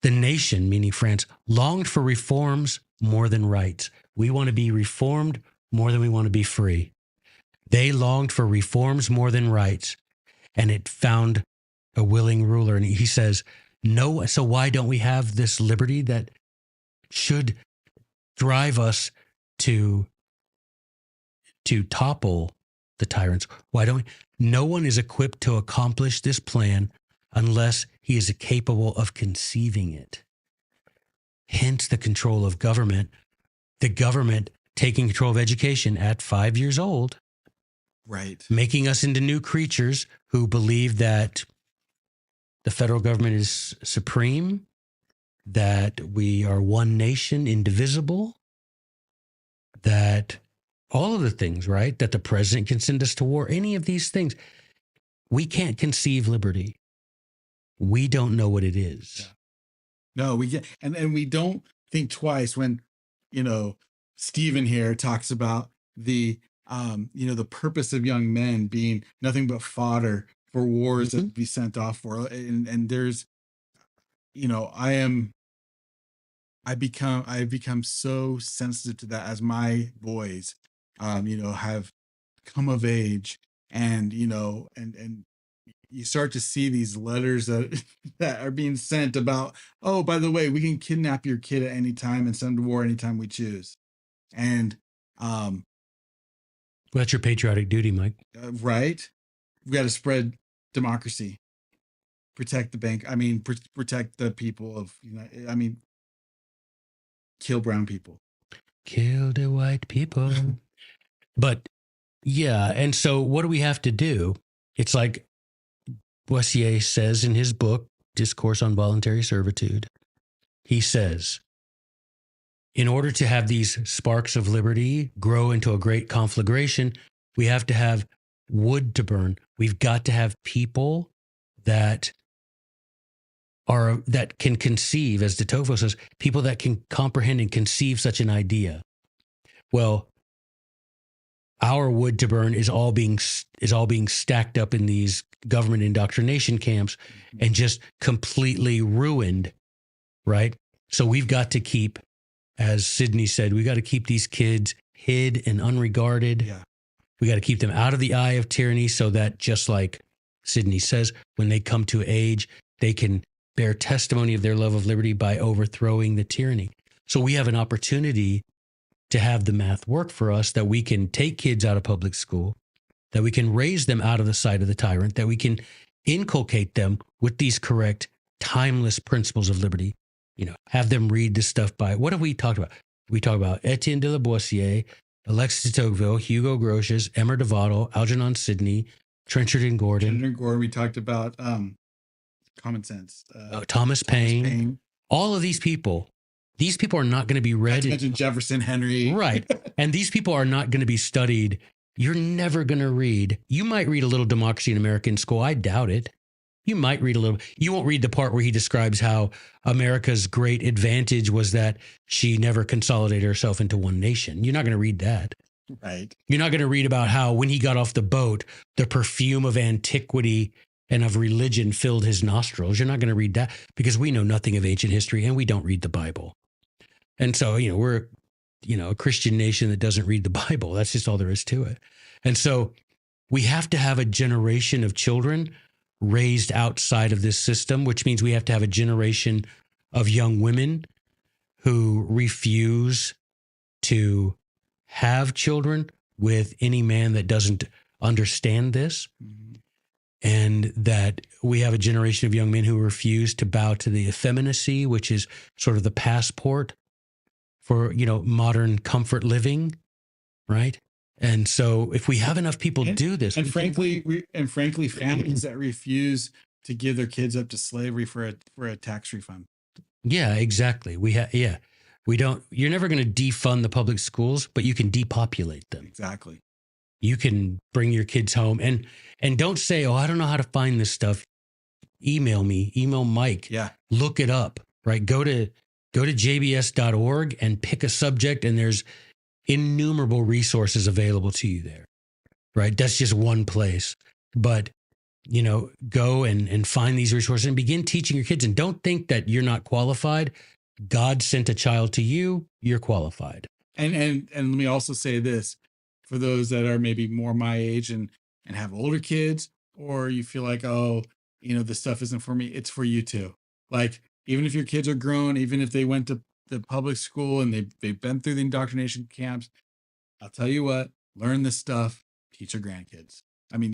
[SPEAKER 1] The nation, meaning France, longed for reforms more than rights. We want to be reformed more than we want to be free. They longed for reforms more than rights, and it found a willing ruler. And he says, no, so why don't we have this liberty that should drive us to topple the tyrants? Why don't we? No one is equipped to accomplish this plan unless he is capable of conceiving it. Hence the control of government, the government taking control of education at 5 years old.
[SPEAKER 3] Right.
[SPEAKER 1] Making us into new creatures who believe that the federal government is supreme, that we are one nation, indivisible, that all of the things, right? That the president can send us to war, any of these things. We can't conceive liberty. We don't know what it is.
[SPEAKER 3] Yeah. No, we get, and we don't think twice when, Stephen here talks about the, the purpose of young men being nothing but fodder for wars that be sent off for. And there's, I've become so sensitive to that as my boys, have come of age, and and you start to see these letters that that are being sent about, oh, by the way, we can kidnap your kid at any time and send him to war anytime we choose, and
[SPEAKER 1] well, that's your patriotic duty, Mike.
[SPEAKER 3] Right? We got to spread democracy, protect the bank. I mean, protect the people of kill brown people.
[SPEAKER 1] Kill the white people. But yeah, and so what do we have to do? It's like Boétie says in his book, Discourse on Voluntary Servitude. He says, in order to have these sparks of liberty grow into a great conflagration, we have to have wood to burn. We've got to have people that can conceive, as de Tocqueville says, people that can comprehend and conceive such an idea. Well, our wood to burn is all being stacked up in these government indoctrination camps and just completely ruined, right? So we've got to keep, as Sidney said, we got to keep these kids hid and unregarded.
[SPEAKER 3] Yeah.
[SPEAKER 1] We got to keep them out of the eye of tyranny so that, just like Sidney says, when they come to age, they can bear testimony of their love of liberty by overthrowing the tyranny. So we have an opportunity to have the math work for us, that we can take kids out of public school, that we can raise them out of the sight of the tyrant, that we can inculcate them with these correct, timeless principles of liberty. Have them read this stuff by, what have we talked about? We talk about Étienne de La Boétie, Alexis de Tocqueville, Hugo Grotius, Emer de Vattel, Algernon Sidney, Trenchard and Gordon.
[SPEAKER 3] We talked about Common Sense.
[SPEAKER 1] Thomas Paine. All of these people are not going to be read.
[SPEAKER 3] I mentioned Jefferson, Henry.
[SPEAKER 1] Right. And these people are not going to be studied. You're never going to read. You might read a little Democracy in America in school. I doubt it. You might read a little. You won't read the part where he describes how America's great advantage was that she never consolidated herself into one nation. You're not going to read that.
[SPEAKER 3] Right.
[SPEAKER 1] You're not going to read about how when he got off the boat, the perfume of antiquity and of religion filled his nostrils. You're not going to read that because we know nothing of ancient history and we don't read the Bible. And so, we're, a Christian nation that doesn't read the Bible. That's just all there is to it. And so we have to have a generation of children raised outside of this system, which means we have to have a generation of young women who refuse to have children with any man that doesn't understand this. Mm-hmm. And that we have a generation of young men who refuse to bow to the effeminacy, which is sort of the passport for, modern comfort living, right? And so if we have enough people do this.
[SPEAKER 3] And frankly, families that refuse to give their kids up to slavery for a tax refund.
[SPEAKER 1] Yeah, exactly. We don't, you're never going to defund the public schools, but you can depopulate them.
[SPEAKER 3] Exactly.
[SPEAKER 1] You can bring your kids home and don't say, oh, I don't know how to find this stuff. Email me, email Mike.
[SPEAKER 3] Yeah.
[SPEAKER 1] Look it up, right? Go to jbs.org and pick a subject, and there's innumerable resources available to you there. right? That's just one place. But, go and find these resources and begin teaching your kids. And don't think that you're not qualified. God sent a child to you. You're qualified.
[SPEAKER 3] And let me also say this, for those that are maybe more my age and have older kids, or you feel like, oh, this stuff isn't for me. It's for you too. Like, even if your kids are grown, even if they went to the public school and they've been through the indoctrination camps, I'll tell you what, learn this stuff, teach your grandkids. I mean,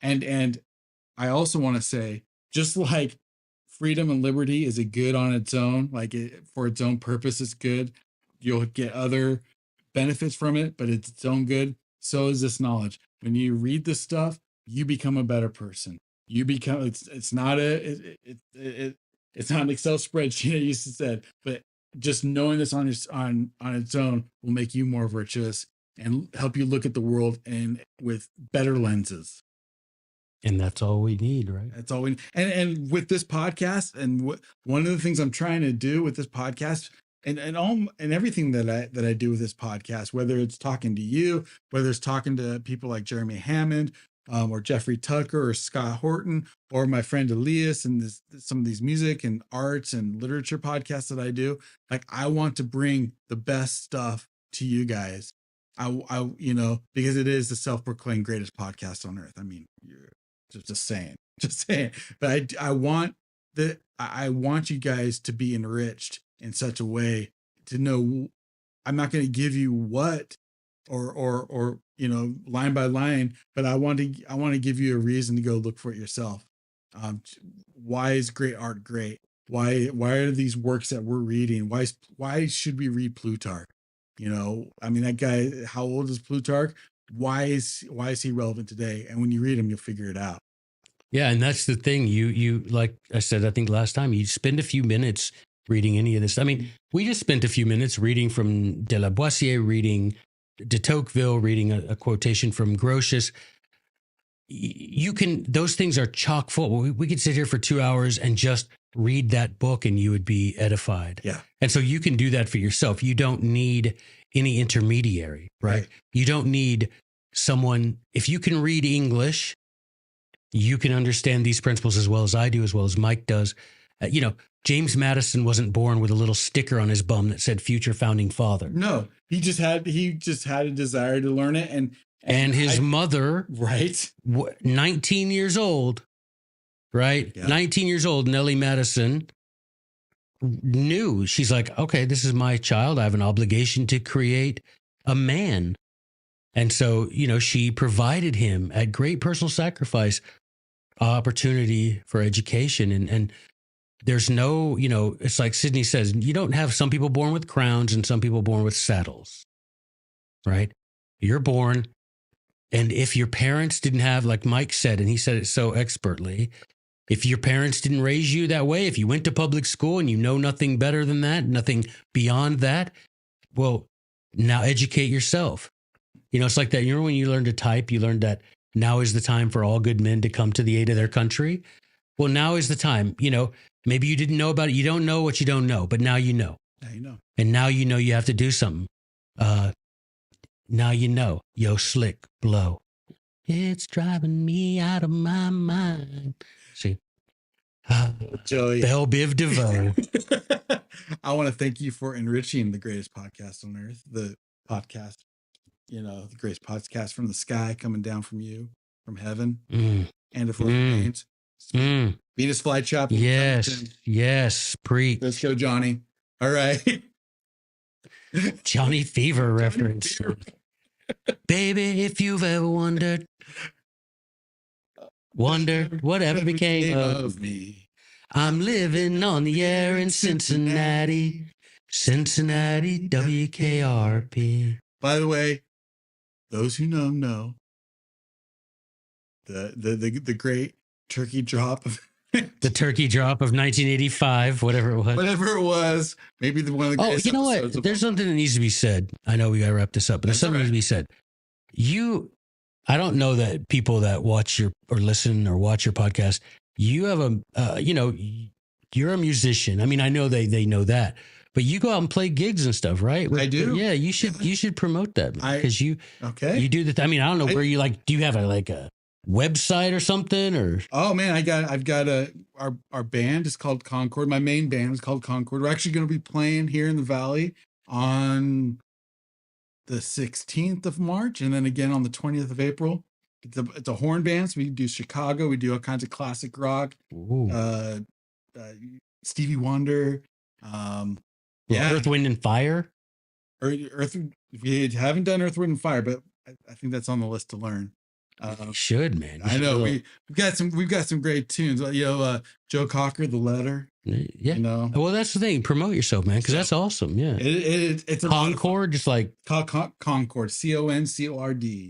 [SPEAKER 3] and I also want to say, just like freedom and liberty is a good on its own, like for its own purpose, it's good. You'll get other benefits from it, but it's its own good. So is this knowledge. When you read this stuff, you become a better person. You become, it's not an Excel spreadsheet, I used to say, but just knowing this on its own will make you more virtuous and help you look at the world and with better lenses.
[SPEAKER 1] And that's all we need, right?
[SPEAKER 3] That's all we need. And with this podcast, and one of the things I'm trying to do with this podcast, and everything that I do with this podcast, whether it's talking to you, whether it's talking to people like Jeremy Hammond, or Jeffrey Tucker or Scott Horton, or my friend Elias, and some of these music and arts and literature podcasts that I do, like, I want to bring the best stuff to you guys. I because it is the self-proclaimed greatest podcast on earth. I mean, you're just saying. But I want you guys to be enriched in such a way to know I'm not going to give you what or line by line, but I want to give you a reason to go look for it yourself. Why is great art great? Why are these works that we're reading? Why should we read Plutarch? I mean, that guy, how old is Plutarch? Why is he relevant today? And when you read him, you'll figure it out.
[SPEAKER 1] Yeah, and that's the thing. You like I said, I think last time, you spend a few minutes reading any of this. I mean, we just spent a few minutes reading from De La Boétie, reading de Tocqueville, reading a quotation from Grotius. Those things are chock full. We could sit here for 2 hours and just read that book and you would be edified.
[SPEAKER 3] Yeah.
[SPEAKER 1] And so you can do that for yourself. You don't need any intermediary, right? You don't need someone. If you can read English, you can understand these principles as well as I do, as well as Mike does. James Madison wasn't born with a little sticker on his bum that said future founding father.
[SPEAKER 3] No, he just had a desire to learn it. And
[SPEAKER 1] his mother,
[SPEAKER 3] right,
[SPEAKER 1] 19 years old, right? Yeah. 19 years old, Nellie Madison knew. She's like, okay, this is my child. I have an obligation to create a man. And so, she provided him at great personal sacrifice opportunity for education. And there's no, it's like Sydney says, you don't have some people born with crowns and some people born with saddles, right? You're born. And if your parents didn't have, like Mike said, and he said it so expertly, if your parents didn't raise you that way, if you went to public school and you know nothing better than that, nothing beyond that, well, now educate yourself. It's like that. When you learn to type, you learned that now is the time for all good men to come to the aid of their country. Well, now is the time. Maybe you didn't know about it. You don't know what you don't know, but now you know.
[SPEAKER 3] Now you know.
[SPEAKER 1] And now you have to do something. Now yo, slick blow. It's driving me out of my mind. See?
[SPEAKER 3] Joey.
[SPEAKER 1] Belle Biv DeVoe.
[SPEAKER 3] I want to thank you for enriching the greatest podcast on earth. The podcast, the greatest podcast from the sky coming down from you, from heaven. And if remains. Venus Flytrap.
[SPEAKER 1] Yes. Preach.
[SPEAKER 3] Let's go, Johnny. All right.
[SPEAKER 1] Johnny Fever reference. Baby, if you've ever wondered whatever became of me. I'm living on the air in Cincinnati, WKRP.
[SPEAKER 3] By the way, those who know the great turkey drop of
[SPEAKER 1] the turkey drop of 1985, whatever it was.
[SPEAKER 3] Maybe one of the greatest.
[SPEAKER 1] You know what? There's something that needs to be said. I know we got to wrap this up, but there's something that needs to be said. I don't know that people that watch or listen or watch your podcast, you have you're a musician. I mean, I know they know that, But you go out and play gigs and stuff, right?
[SPEAKER 3] I do.
[SPEAKER 1] Yeah, you should promote that because you do the. I mean, I don't know where you like. Do you have a website or something or?
[SPEAKER 3] Oh man, I've got our band is called Concord. My main band is called Concord. We're actually going to be playing here in the Valley on the 16th of March, and then again on the 20th of April. It's a horn band, so we do Chicago. We do all kinds of classic rock. Stevie Wonder.
[SPEAKER 1] Earth, Wind, and Fire.
[SPEAKER 3] Earth. We haven't done Earth, Wind, and Fire, but I think that's on the list to learn.
[SPEAKER 1] You should, man.
[SPEAKER 3] I know we've got some great tunes. Joe Cocker, The Letter.
[SPEAKER 1] Yeah. Well, that's the thing. Promote yourself, man, because that's awesome. Yeah.
[SPEAKER 3] It's a
[SPEAKER 1] Concord, just like
[SPEAKER 3] Concord, CONCORD.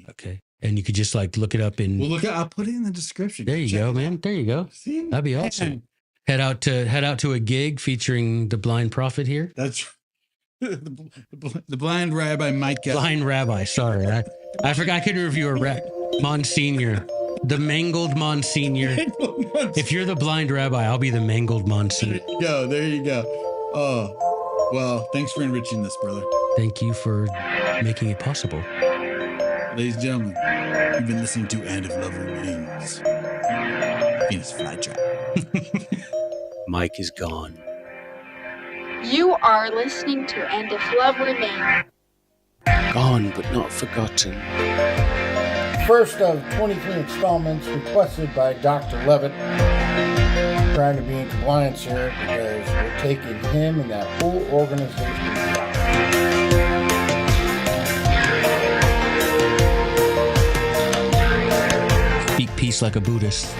[SPEAKER 1] Okay. And you could just look it up in.
[SPEAKER 3] Well, I'll put it in the description.
[SPEAKER 1] There you go, man. There you go.
[SPEAKER 3] See?
[SPEAKER 1] That'd be awesome. Head out to a gig featuring the Blind Prophet here.
[SPEAKER 3] That's the Blind Rabbi Mike.
[SPEAKER 1] Blind Rabbi. Sorry, I forgot. I couldn't review a Monsignor. The mangled Monsignor. If you're the Blind Rabbi, I'll be the mangled Monsignor.
[SPEAKER 3] There you go. Oh, well, thanks for enriching this, brother.
[SPEAKER 1] Thank you for making it possible.
[SPEAKER 3] Ladies and gentlemen, you've been listening to And If Love Remains. Venus Flytrap.
[SPEAKER 1] Mike is gone.
[SPEAKER 2] You are listening to And If Love Remains.
[SPEAKER 1] Gone but not forgotten.
[SPEAKER 4] First of 23 installments requested by Dr. Levitt. Trying to be in compliance here because we're taking him and that whole organization down.
[SPEAKER 1] Speak peace like a Buddhist.